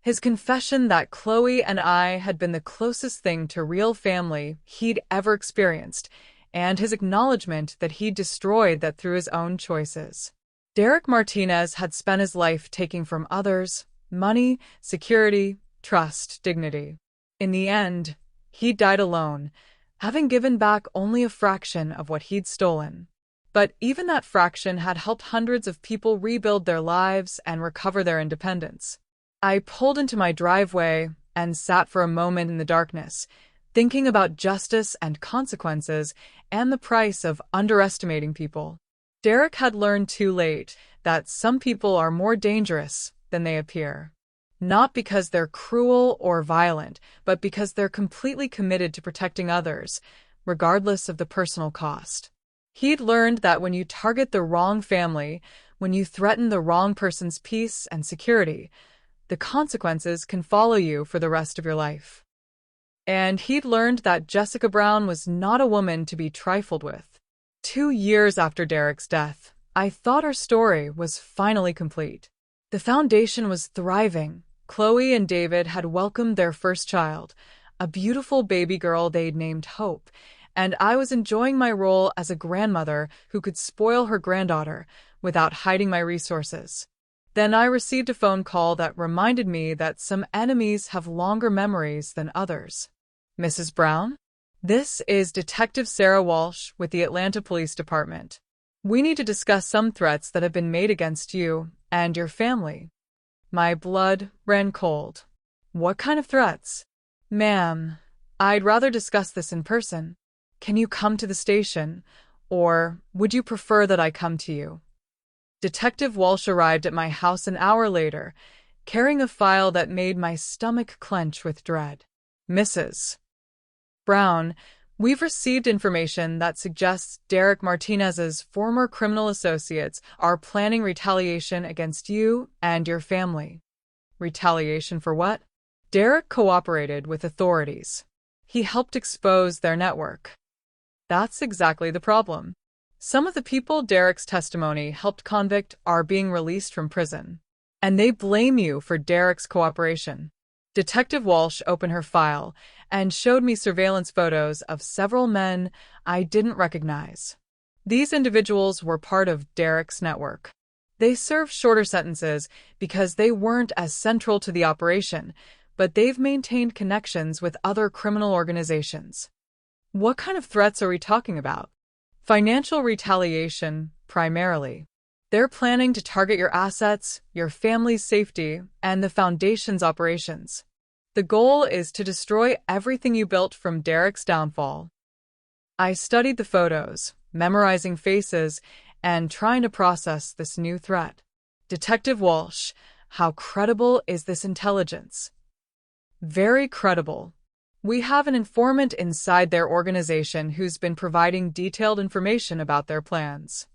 His confession that Chloe and I had been the closest thing to real family he'd ever experienced, and his acknowledgement that he'd destroyed that through his own choices. Derek Martinez had spent his life taking from others money, security, trust, dignity. In the end, he died alone, having given back only a fraction of what he'd stolen. But even that fraction had helped hundreds of people rebuild their lives and recover their independence. I pulled into my driveway and sat for a moment in the darkness, thinking about justice and consequences and the price of underestimating people. Derek had learned too late that some people are more dangerous than they appear. Not because they're cruel or violent, but because they're completely committed to protecting others, regardless of the personal cost. He'd learned that when you target the wrong family, when you threaten the wrong person's peace and security, the consequences can follow you for the rest of your life. And he'd learned that Jessica Brown was not a woman to be trifled with. 2 years after Derek's death, I thought our story was finally complete. The foundation was thriving. Chloe and David had welcomed their first child, a beautiful baby girl they'd named Hope, and I was enjoying my role as a grandmother who could spoil her granddaughter without hiding my resources. Then I received a phone call that reminded me that some enemies have longer memories than others. Mrs. Brown? This is Detective Sarah Walsh with the Atlanta Police Department. We need to discuss some threats that have been made against you and your family. My blood ran cold. What kind of threats? Ma'am, I'd rather discuss this in person. Can you come to the station, or would you prefer that I come to you? Detective Walsh arrived at my house an hour later, carrying a file that made my stomach clench with dread. Mrs. Brown, we've received information that suggests Derek Martinez's former criminal associates are planning retaliation against you and your family. Retaliation for what? Derek cooperated with authorities. He helped expose their network. That's exactly the problem. Some of the people Derek's testimony helped convict are being released from prison, and they blame you for Derek's cooperation. Detective Walsh opened her file and showed me surveillance photos of several men I didn't recognize. These individuals were part of Derek's network. They served shorter sentences because they weren't as central to the operation, but they've maintained connections with other criminal organizations. What kind of threats are we talking about? Financial retaliation, primarily. They're planning to target your assets, your family's safety, and the Foundation's operations. The goal is to destroy everything you built from Derek's downfall. I studied the photos, memorizing faces, and trying to process this new threat. Detective Walsh, how credible is this intelligence? Very credible. We have an informant inside their organization who's been providing detailed information about their plans.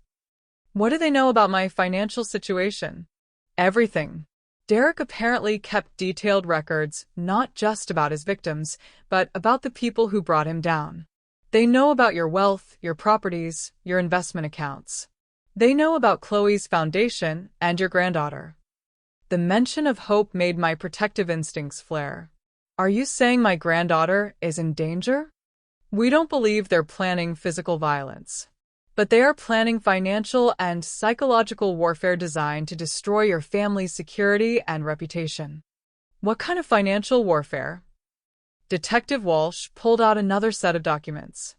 What do they know about my financial situation? Everything. Derek apparently kept detailed records, not just about his victims, but about the people who brought him down. They know about your wealth, your properties, your investment accounts. They know about Chloe's foundation and your granddaughter. The mention of Hope made my protective instincts flare. Are you saying my granddaughter is in danger? We don't believe they're planning physical violence. But they are planning financial and psychological warfare designed to destroy your family's security and reputation. What kind of financial warfare? Detective Walsh pulled out another set of documents.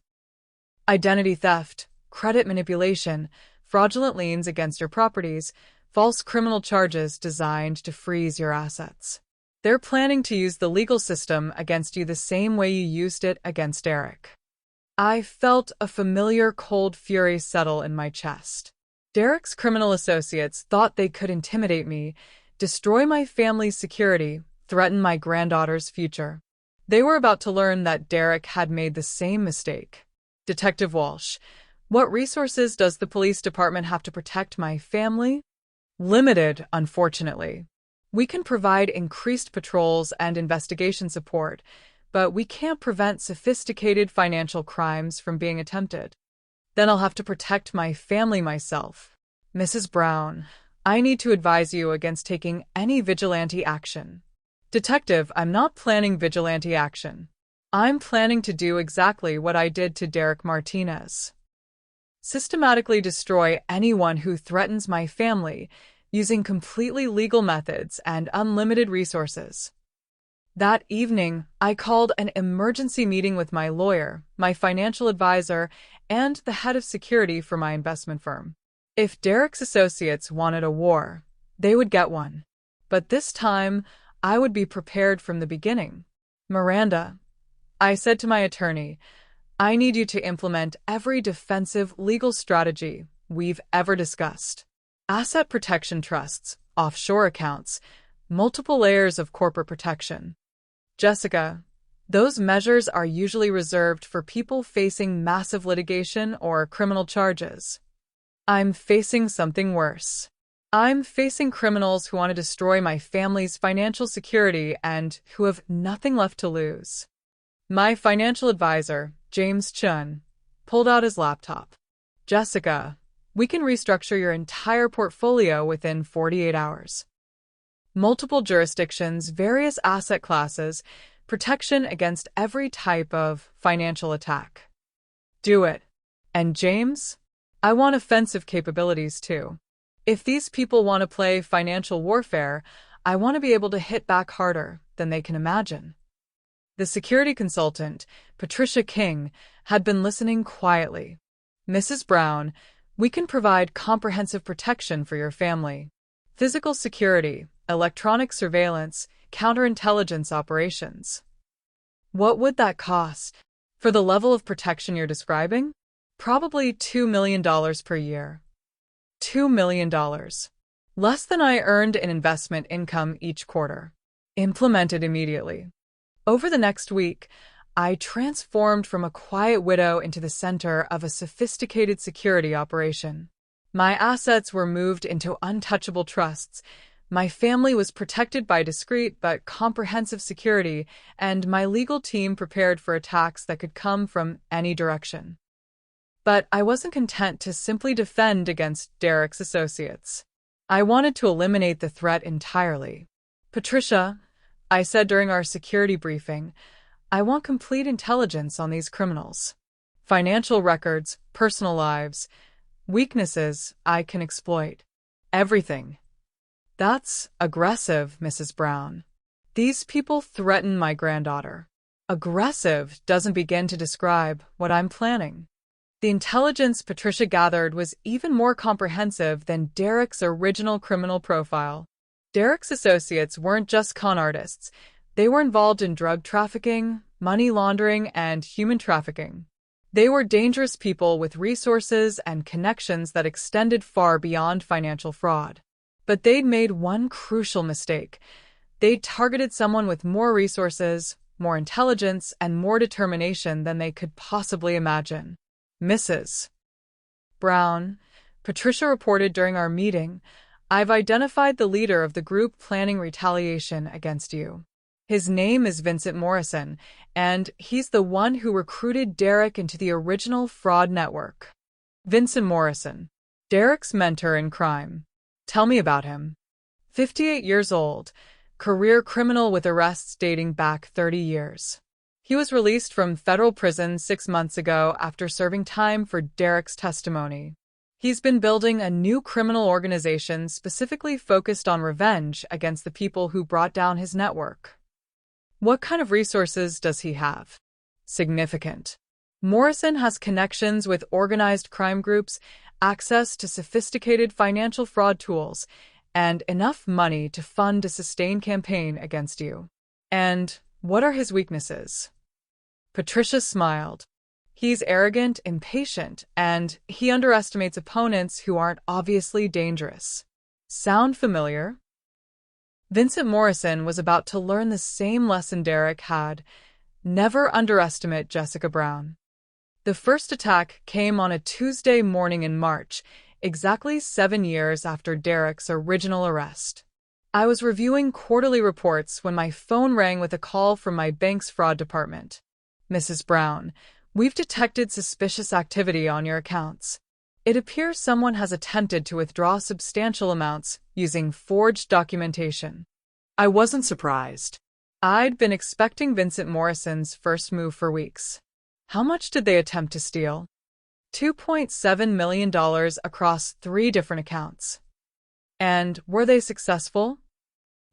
Identity theft, credit manipulation, fraudulent liens against your properties, false criminal charges designed to freeze your assets. They're planning to use the legal system against you the same way you used it against Derek. I felt a familiar cold fury settle in my chest. Derek's criminal associates thought they could intimidate me, destroy my family's security, threaten my granddaughter's future. They were about to learn that Derek had made the same mistake. Detective Walsh, what resources does the police department have to protect my family? Limited, unfortunately. We can provide increased patrols and investigation support, but we can't prevent sophisticated financial crimes from being attempted. Then I'll have to protect my family myself. Mrs. Brown, I need to advise you against taking any vigilante action. Detective, I'm not planning vigilante action. I'm planning to do exactly what I did to Derek Martinez. Systematically destroy anyone who threatens my family using completely legal methods and unlimited resources. That evening, I called an emergency meeting with my lawyer, my financial advisor, and the head of security for my investment firm. If Derek's associates wanted a war, they would get one. But this time, I would be prepared from the beginning. Miranda, I said to my attorney, I need you to implement every defensive legal strategy we've ever discussed. Asset protection trusts, offshore accounts, multiple layers of corporate protection. Jessica, those measures are usually reserved for people facing massive litigation or criminal charges. I'm facing something worse. I'm facing criminals who want to destroy my family's financial security and who have nothing left to lose. My financial advisor, James Chun, pulled out his laptop. Jessica, we can restructure your entire portfolio within 48 hours. Multiple jurisdictions, various asset classes, protection against every type of financial attack. Do it. And James, I want offensive capabilities too. If these people want to play financial warfare, I want to be able to hit back harder than they can imagine. The security consultant, Patricia King, had been listening quietly. Mrs. Brown, we can provide comprehensive protection for your family. Physical security, electronic surveillance, counterintelligence operations. What would that cost? For the level of protection you're describing? Probably $2 million per year. $2 million. Less than I earned in investment income each quarter. Implemented immediately. Over the next week, I transformed from a quiet widow into the center of a sophisticated security operation. My assets were moved into untouchable trusts. My family was protected by discreet but comprehensive security, and my legal team prepared for attacks that could come from any direction. But I wasn't content to simply defend against Derek's associates. I wanted to eliminate the threat entirely. Patricia, I said during our security briefing, I want complete intelligence on these criminals. Financial records, personal lives, weaknesses I can exploit. Everything. That's aggressive, Mrs. Brown. These people threaten my granddaughter. Aggressive doesn't begin to describe what I'm planning. The intelligence Patricia gathered was even more comprehensive than Derek's original criminal profile. Derek's associates weren't just con artists. They were involved in drug trafficking, money laundering, and human trafficking. They were dangerous people with resources and connections that extended far beyond financial fraud. But they'd made one crucial mistake. They'd targeted someone with more resources, more intelligence, and more determination than they could possibly imagine. Mrs. Brown, Patricia reported during our meeting, I've identified the leader of the group planning retaliation against you. His name is Vincent Morrison, and he's the one who recruited Derek into the original fraud network. Vincent Morrison, Derek's mentor in crime. Tell me about him. 58 years old, career criminal with arrests dating back 30 years. He was released from federal prison 6 months ago after serving time for Derek's testimony. He's been building a new criminal organization specifically focused on revenge against the people who brought down his network. What kind of resources does he have? Significant. Morrison has connections with organized crime groups, access to sophisticated financial fraud tools, and enough money to fund a sustained campaign against you. And what are his weaknesses? Patricia smiled. He's arrogant, impatient, and he underestimates opponents who aren't obviously dangerous. Sound familiar? Vincent Morrison was about to learn the same lesson Derek had. Never underestimate Jessica Brown. The first attack came on a Tuesday morning in March, exactly 7 years after Derek's original arrest. I was reviewing quarterly reports when my phone rang with a call from my bank's fraud department. Mrs. Brown, we've detected suspicious activity on your accounts. It appears someone has attempted to withdraw substantial amounts using forged documentation. I wasn't surprised. I'd been expecting Vincent Morrison's first move for weeks. How much did they attempt to steal? $2.7 million across 3 different accounts. And were they successful?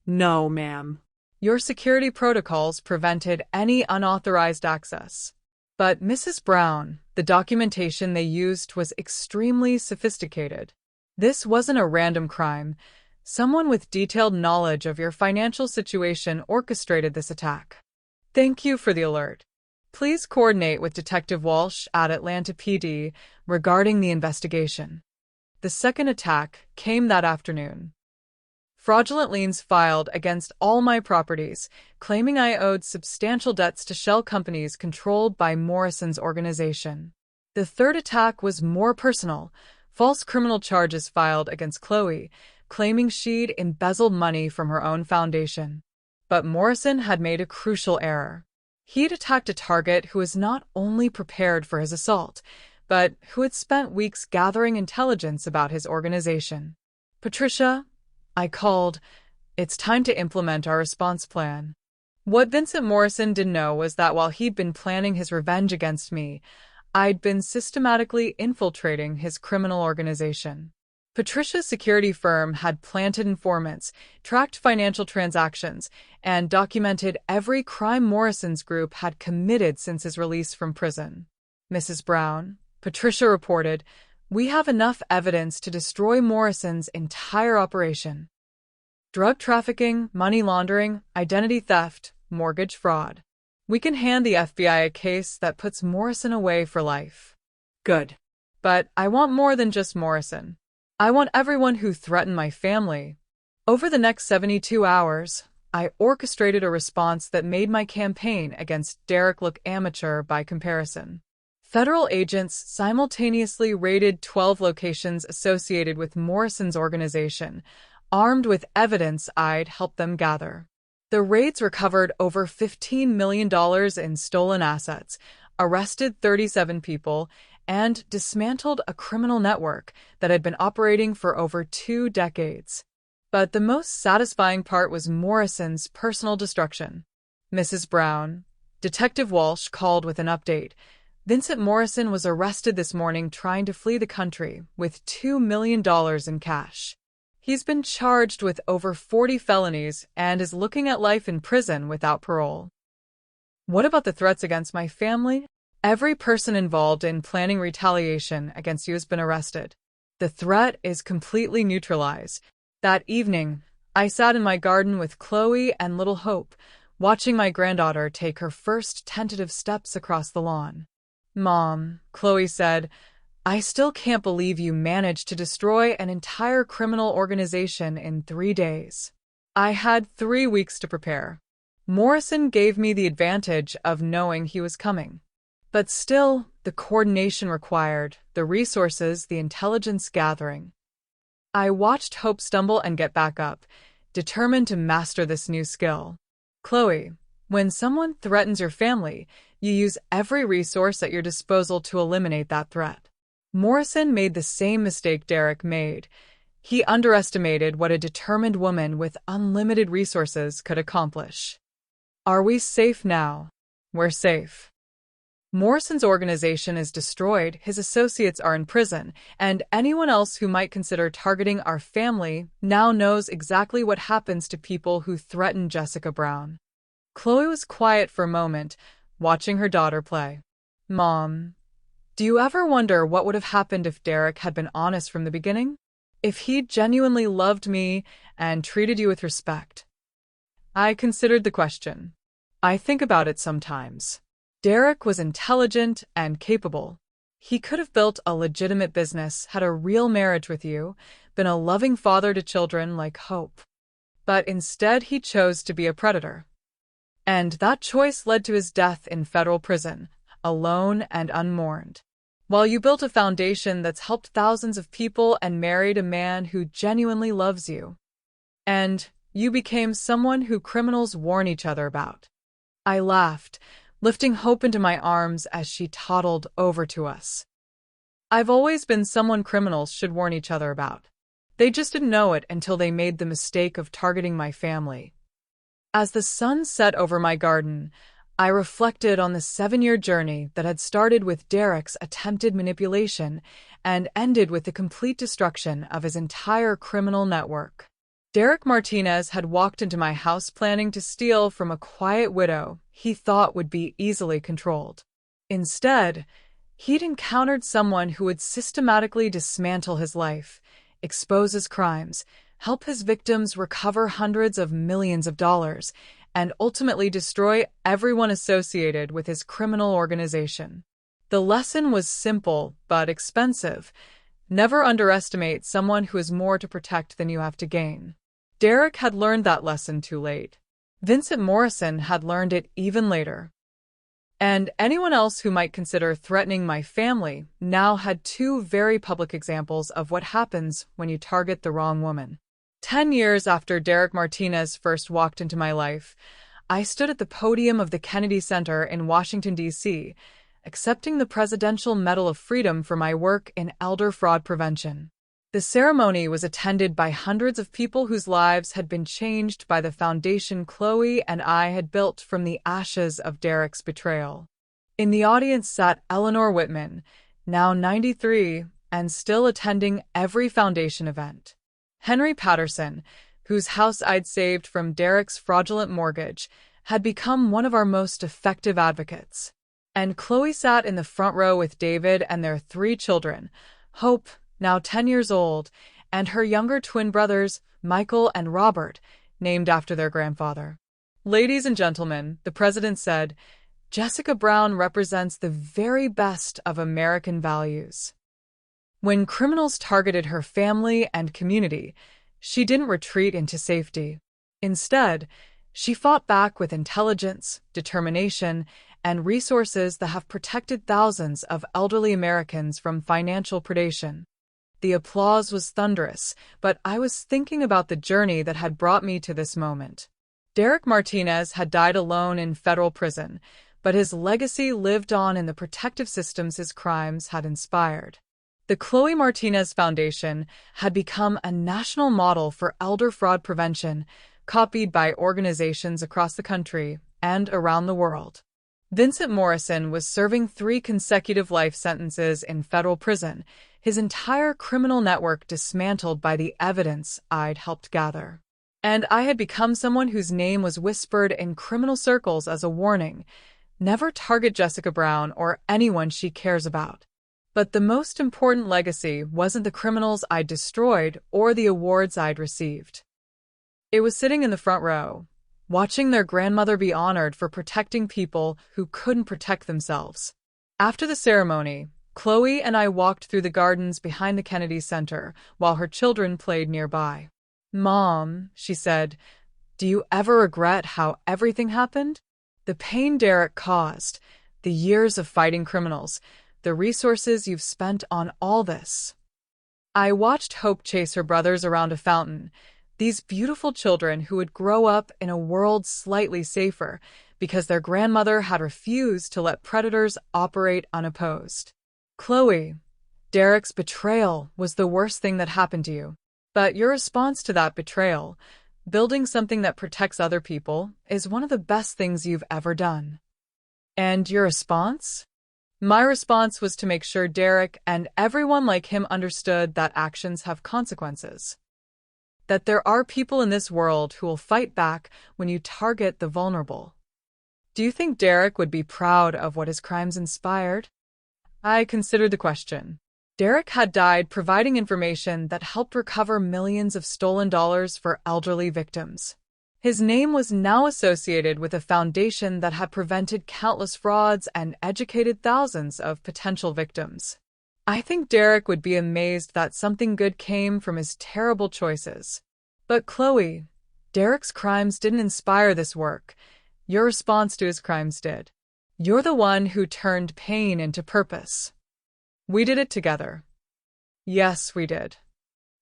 No, ma'am. Your security protocols prevented any unauthorized access. But Mrs. Brown, the documentation they used was extremely sophisticated. This wasn't a random crime. Someone with detailed knowledge of your financial situation orchestrated this attack. Thank you for the alert. Please coordinate with Detective Walsh at Atlanta PD regarding the investigation. The second attack came that afternoon. Fraudulent liens filed against all my properties, claiming I owed substantial debts to shell companies controlled by Morrison's organization. The third attack was more personal. False criminal charges filed against Chloe, claiming she'd embezzled money from her own foundation. But Morrison had made a crucial error. He'd attacked a target who was not only prepared for his assault, but who had spent weeks gathering intelligence about his organization. Patricia, I called. It's time to implement our response plan. What Vincent Morrison didn't know was that while he'd been planning his revenge against me, I'd been systematically infiltrating his criminal organization. Patricia's security firm had planted informants, tracked financial transactions, and documented every crime Morrison's group had committed since his release from prison. Mrs. Brown, Patricia reported, we have enough evidence to destroy Morrison's entire operation. Drug trafficking, money laundering, identity theft, mortgage fraud. We can hand the FBI a case that puts Morrison away for life. Good. But I want more than just Morrison. I want everyone who threatened my family. Over the next 72 hours, I orchestrated a response that made my campaign against Derek look amateur by comparison. Federal agents simultaneously raided 12 locations associated with Morrison's organization, armed with evidence I'd helped them gather. The raids recovered over $15 million in stolen assets, arrested 37 people, and dismantled a criminal network that had been operating for over 2 decades. But the most satisfying part was Morrison's personal destruction. Mrs. Brown, Detective Walsh called with an update. Vincent Morrison was arrested this morning trying to flee the country with $2 million in cash. He's been charged with over 40 felonies and is looking at life in prison without parole. What about the threats against my family? Every person involved in planning retaliation against you has been arrested. The threat is completely neutralized. That evening, I sat in my garden with Chloe and little Hope, watching my granddaughter take her first tentative steps across the lawn. Mom, Chloe said, I still can't believe you managed to destroy an entire criminal organization in 3 days. I had 3 weeks to prepare. Morrison gave me the advantage of knowing he was coming. But still, the coordination required, the resources, the intelligence gathering. I watched Hope stumble and get back up, determined to master this new skill. Chloe, when someone threatens your family, you use every resource at your disposal to eliminate that threat. Morrison made the same mistake Derek made. He underestimated what a determined woman with unlimited resources could accomplish. Are we safe now? We're safe. Morrison's organization is destroyed, his associates are in prison, and anyone else who might consider targeting our family now knows exactly what happens to people who threaten Jessica Brown. Chloe was quiet for a moment, watching her daughter play. Mom, do you ever wonder what would have happened if Derek had been honest from the beginning? If he genuinely loved me and treated you with respect? I considered the question. I think about it sometimes. Derek was intelligent and capable. He could have built a legitimate business, had a real marriage with you, been a loving father to children like Hope. But instead he chose to be a predator. And that choice led to his death in federal prison, alone and unmourned. While you built a foundation that's helped thousands of people and married a man who genuinely loves you. And you became someone who criminals warn each other about. I laughed, lifting Hope into my arms as she toddled over to us. I've always been someone criminals should warn each other about. They just didn't know it until they made the mistake of targeting my family. As the sun set over my garden, I reflected on the 7-year journey that had started with Derek's attempted manipulation and ended with the complete destruction of his entire criminal network. Derek Martinez had walked into my house planning to steal from a quiet widow he thought would be easily controlled. Instead, he'd encountered someone who would systematically dismantle his life, expose his crimes, help his victims recover hundreds of millions of dollars, and ultimately destroy everyone associated with his criminal organization. The lesson was simple but expensive. Never underestimate someone who has more to protect than you have to gain. Derek had learned that lesson too late. Vincent Morrison had learned it even later. And anyone else who might consider threatening my family now had 2 very public examples of what happens when you target the wrong woman. 10 years after Derek Martinez first walked into my life, I stood at the podium of the Kennedy Center in Washington, D.C., accepting the Presidential Medal of Freedom for my work in elder fraud prevention. The ceremony was attended by hundreds of people whose lives had been changed by the foundation Chloe and I had built from the ashes of Derek's betrayal. In the audience sat Eleanor Whitman, now 93 and still attending every foundation event. Henry Patterson, whose house I'd saved from Derek's fraudulent mortgage, had become one of our most effective advocates. And Chloe sat in the front row with David and their 3 children, Hope, now 10 years old, and her younger twin brothers, Michael and Robert, named after their grandfather. Ladies and gentlemen, the president said, Jessica Brown represents the very best of American values. When criminals targeted her family and community, she didn't retreat into safety. Instead, she fought back with intelligence, determination, and resources that have protected thousands of elderly Americans from financial predation. The applause was thunderous, but I was thinking about the journey that had brought me to this moment. Derek Martinez had died alone in federal prison, but his legacy lived on in the protective systems his crimes had inspired. The Chloe Martinez Foundation had become a national model for elder fraud prevention, copied by organizations across the country and around the world. Vincent Morrison was serving 3 consecutive life sentences in federal prison, his entire criminal network dismantled by the evidence I'd helped gather. And I had become someone whose name was whispered in criminal circles as a warning: never target Jessica Brown or anyone she cares about. But the most important legacy wasn't the criminals I'd destroyed or the awards I'd received. It was sitting in the front row, watching their grandmother be honored for protecting people who couldn't protect themselves. After the ceremony, Chloe and I walked through the gardens behind the Kennedy Center while her children played nearby. Mom, she said, do you ever regret how everything happened? The pain Derek caused, the years of fighting criminals, the resources you've spent on all this. I watched Hope chase her brothers around a fountain, these beautiful children who would grow up in a world slightly safer because their grandmother had refused to let predators operate unopposed. Chloe, Derek's betrayal was the worst thing that happened to you. But your response to that betrayal, building something that protects other people, is one of the best things you've ever done. And your response? My response was to make sure Derek and everyone like him understood that actions have consequences. That there are people in this world who will fight back when you target the vulnerable. Do you think Derek would be proud of what his crimes inspired? I considered the question. Derek had died providing information that helped recover millions of stolen dollars for elderly victims. His name was now associated with a foundation that had prevented countless frauds and educated thousands of potential victims. I think Derek would be amazed that something good came from his terrible choices. But Chloe, Derek's crimes didn't inspire this work. Your response to his crimes did. You're the one who turned pain into purpose. We did it together. Yes, we did.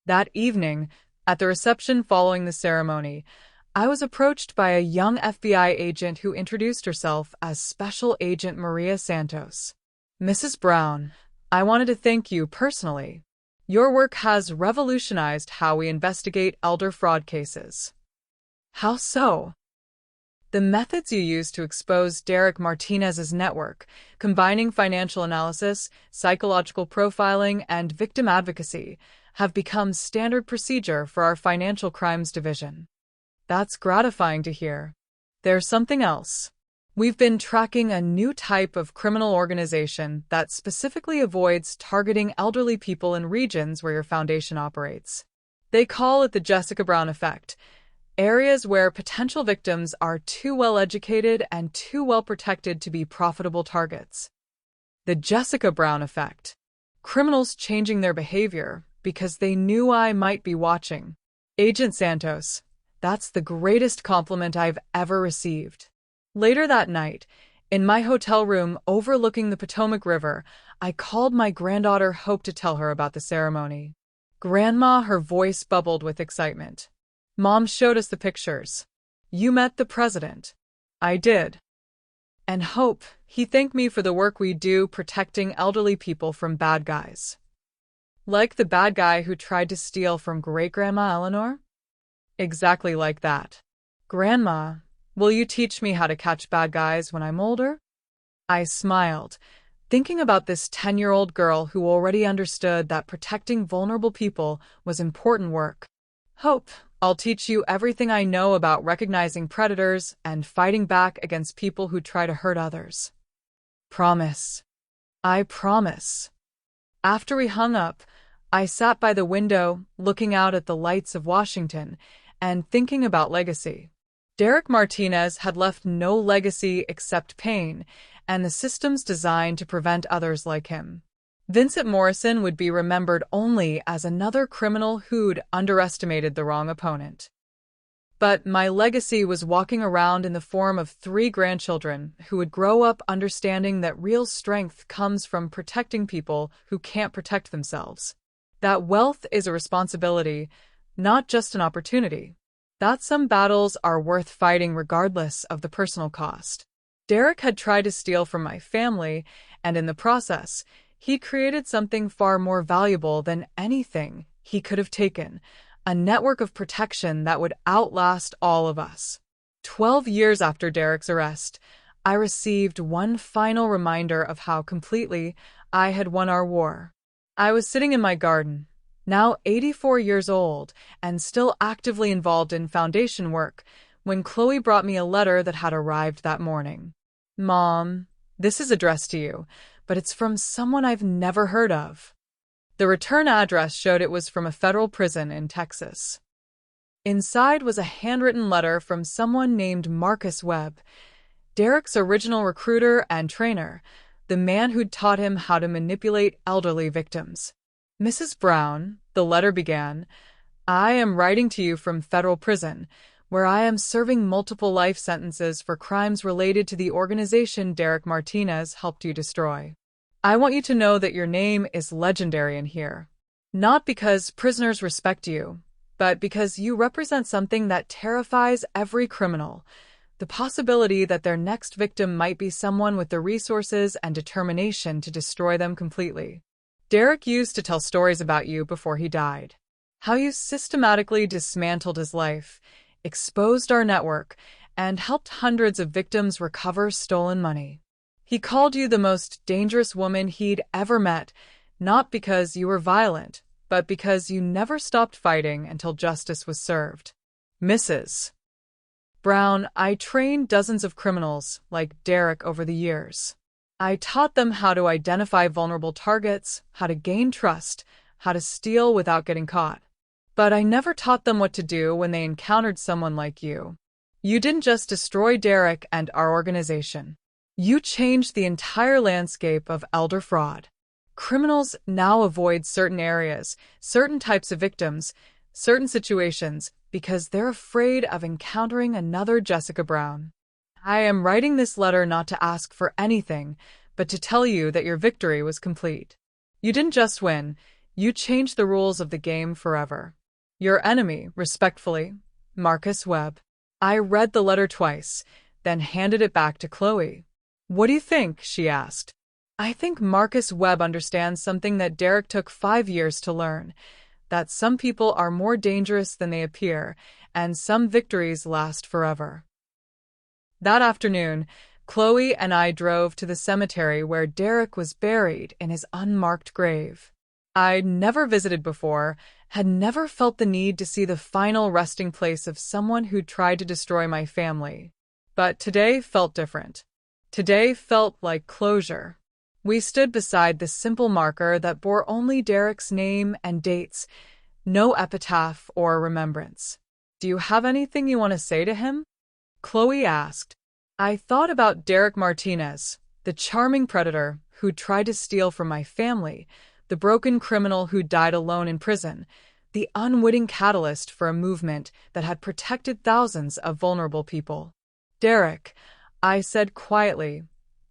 That evening, at the reception following the ceremony, I was approached by a young FBI agent who introduced herself as Special Agent Maria Santos. Mrs. Brown, I wanted to thank you personally. Your work has revolutionized how we investigate elder fraud cases. How so? The methods you used to expose Derek Martinez's network, combining financial analysis, psychological profiling, and victim advocacy, have become standard procedure for our financial crimes division. That's gratifying to hear. There's something else. We've been tracking a new type of criminal organization that specifically avoids targeting elderly people in regions where your foundation operates. They call it the Jessica Brown effect. Areas where potential victims are too well educated and too well protected to be profitable targets. The Jessica Brown effect. Criminals changing their behavior because they knew I might be watching. Agent Santos, that's the greatest compliment I've ever received. Later that night, in my hotel room overlooking the Potomac River, I called my granddaughter Hope to tell her about the ceremony. Grandma, her voice bubbled with excitement. Mom showed us the pictures. You met the president. I did. And Hope, he thanked me for the work we do protecting elderly people from bad guys. Like the bad guy who tried to steal from great-grandma Eleanor? Exactly like that. Grandma, will you teach me how to catch bad guys when I'm older? I smiled, thinking about this 10-year-old girl who already understood that protecting vulnerable people was important work. Hope, I'll teach you everything I know about recognizing predators and fighting back against people who try to hurt others. Promise. I promise. After we hung up, I sat by the window, looking out at the lights of Washington and thinking about legacy. Derek Martinez had left no legacy except pain and the systems designed to prevent others like him. Vincent Morrison would be remembered only as another criminal who'd underestimated the wrong opponent. But my legacy was walking around in the form of 3 grandchildren who would grow up understanding that real strength comes from protecting people who can't protect themselves. That wealth is a responsibility, not just an opportunity. That some battles are worth fighting regardless of the personal cost. Derek had tried to steal from my family, and in the process, he created something far more valuable than anything he could have taken, a network of protection that would outlast all of us. 12 years after Derek's arrest, I received one final reminder of how completely I had won our war. I was sitting in my garden, now 84 years old and still actively involved in foundation work, when Chloe brought me a letter that had arrived that morning. Mom, this is addressed to you, but it's from someone I've never heard of. The return address showed it was from a federal prison in Texas. Inside was a handwritten letter from someone named Marcus Webb, Derek's original recruiter and trainer, the man who'd taught him how to manipulate elderly victims. Mrs. Brown, the letter began, I am writing to you from federal prison, where I am serving multiple life sentences for crimes related to the organization Derek Martinez helped you destroy. I want you to know that your name is legendary in here. Not because prisoners respect you, but because you represent something that terrifies every criminal. The possibility that their next victim might be someone with the resources and determination to destroy them completely. Derek used to tell stories about you before he died. How you systematically dismantled his life, exposed our network, and helped hundreds of victims recover stolen money. He called you the most dangerous woman he'd ever met, not because you were violent, but because you never stopped fighting until justice was served. Mrs. Brown, I trained dozens of criminals like Derek over the years. I taught them how to identify vulnerable targets, how to gain trust, how to steal without getting caught. But I never taught them what to do when they encountered someone like you. You didn't just destroy Derek and our organization. You changed the entire landscape of elder fraud. Criminals now avoid certain areas, certain types of victims, certain situations, because they're afraid of encountering another Jessica Brown. I am writing this letter not to ask for anything, but to tell you that your victory was complete. You didn't just win, you changed the rules of the game forever. Your enemy, respectfully, Marcus Webb. I read the letter twice, then handed it back to Chloe. What do you think? She asked. I think Marcus Webb understands something that Derek took 5 years to learn, that some people are more dangerous than they appear, and some victories last forever. That afternoon, Chloe and I drove to the cemetery where Derek was buried in his unmarked grave. I'd never visited before, had never felt the need to see the final resting place of someone who'd tried to destroy my family. But today felt different. Today felt like closure. We stood beside the simple marker that bore only Derek's name and dates, no epitaph or remembrance. Do you have anything you want to say to him? Chloe asked. I thought about Derek Martinez, the charming predator who tried to steal from my family, the broken criminal who died alone in prison, the unwitting catalyst for a movement that had protected thousands of vulnerable people. Derek, I said quietly,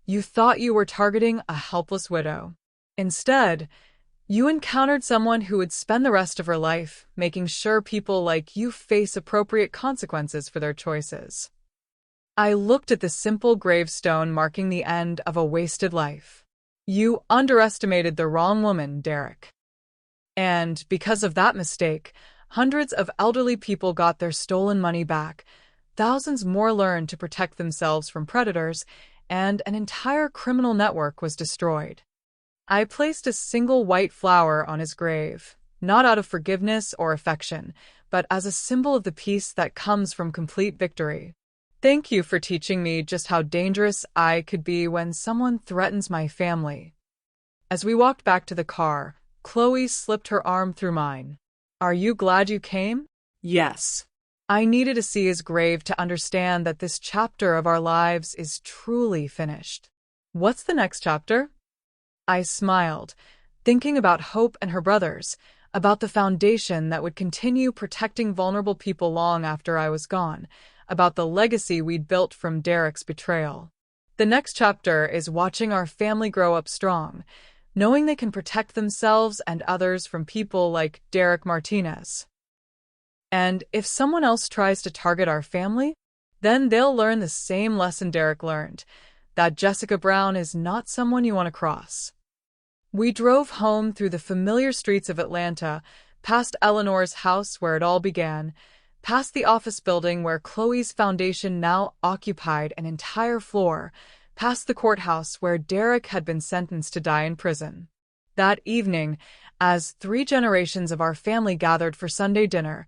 you thought you were targeting a helpless widow. Instead, you encountered someone who would spend the rest of her life making sure people like you face appropriate consequences for their choices. I looked at the simple gravestone marking the end of a wasted life. You underestimated the wrong woman, Derek. And because of that mistake, hundreds of elderly people got their stolen money back, thousands more learned to protect themselves from predators, and an entire criminal network was destroyed. I placed a single white flower on his grave, not out of forgiveness or affection, but as a symbol of the peace that comes from complete victory. Thank you for teaching me just how dangerous I could be when someone threatens my family. As we walked back to the car, Chloe slipped her arm through mine. Are you glad you came? Yes. I needed to see his grave to understand that this chapter of our lives is truly finished. What's the next chapter? I smiled, thinking about Hope and her brothers, about the foundation that would continue protecting vulnerable people long after I was gone, about the legacy we'd built from Derek's betrayal. The next chapter is watching our family grow up strong, knowing they can protect themselves and others from people like Derek Martinez. And if someone else tries to target our family, then they'll learn the same lesson Derek learned, that Jessica Brown is not someone you want to cross. We drove home through the familiar streets of Atlanta, past Eleanor's house where it all began, past the office building where Chloe's foundation now occupied an entire floor, past the courthouse where Derek had been sentenced to die in prison. That evening, as 3 generations of our family gathered for Sunday dinner,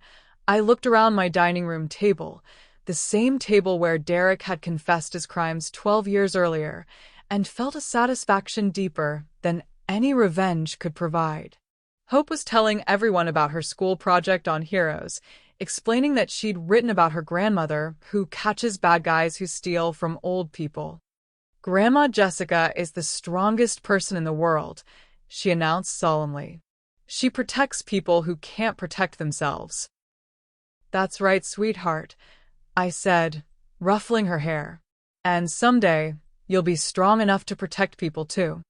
I looked around my dining room table, the same table where Derek had confessed his crimes 12 years earlier, and felt a satisfaction deeper than any revenge could provide. Hope was telling everyone about her school project on heroes, explaining that she'd written about her grandmother who catches bad guys who steal from old people. Grandma Jessica is the strongest person in the world, she announced solemnly. She protects people who can't protect themselves. That's right, sweetheart, I said, ruffling her hair. And someday, you'll be strong enough to protect people too.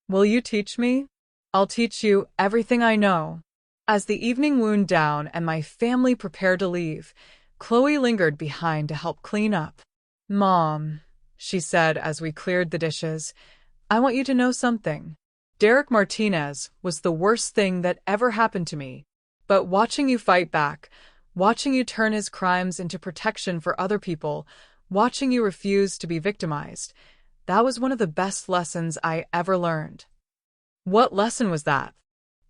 Will you teach me? I'll teach you everything I know. As the evening wound down and my family prepared to leave, Chloe lingered behind to help clean up. Mom, she said as we cleared the dishes, I want you to know something. Derek Martinez was the worst thing that ever happened to me. But watching you fight back, watching you turn his crimes into protection for other people, watching you refuse to be victimized, that was one of the best lessons I ever learned. What lesson was that?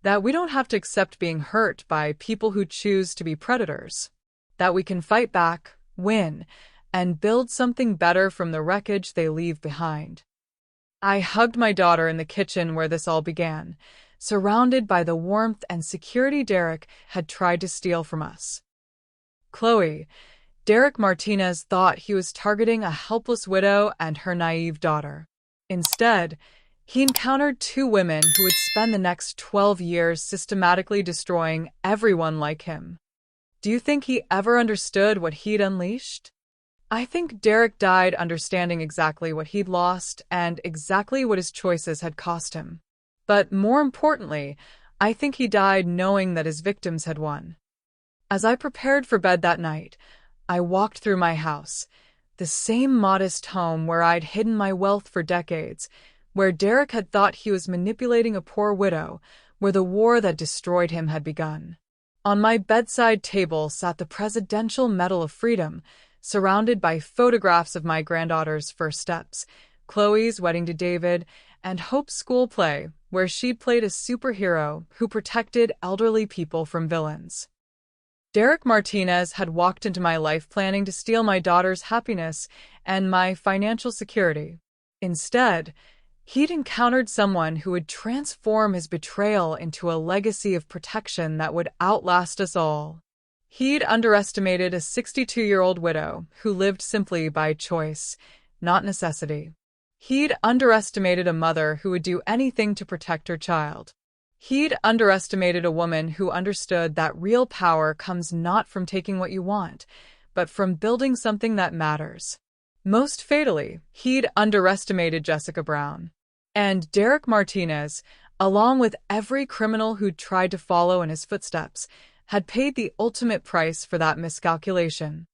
That we don't have to accept being hurt by people who choose to be predators. That we can fight back, win, and build something better from the wreckage they leave behind. I hugged my daughter in the kitchen where this all began, surrounded by the warmth and security Derek had tried to steal from us. Chloe, Derek Martinez thought he was targeting a helpless widow and her naive daughter. Instead, he encountered two women who would spend the next 12 years systematically destroying everyone like him. Do you think he ever understood what he'd unleashed? I think Derek died understanding exactly what he'd lost and exactly what his choices had cost him. But more importantly, I think he died knowing that his victims had won. As I prepared for bed that night, I walked through my house, the same modest home where I'd hidden my wealth for decades, where Derek had thought he was manipulating a poor widow, where the war that destroyed him had begun. On my bedside table sat the Presidential Medal of Freedom, surrounded by photographs of my granddaughter's first steps, Chloe's wedding to David, and Hope's school play, where she'd played a superhero who protected elderly people from villains. Derek Martinez had walked into my life planning to steal my daughter's happiness and my financial security. Instead, he'd encountered someone who would transform his betrayal into a legacy of protection that would outlast us all. He'd underestimated a 62-year-old widow who lived simply by choice, not necessity. He'd underestimated a mother who would do anything to protect her child. He'd underestimated a woman who understood that real power comes not from taking what you want, but from building something that matters. Most fatally, he'd underestimated Jessica Brown. And Derek Martinez, along with every criminal who'd tried to follow in his footsteps, had paid the ultimate price for that miscalculation.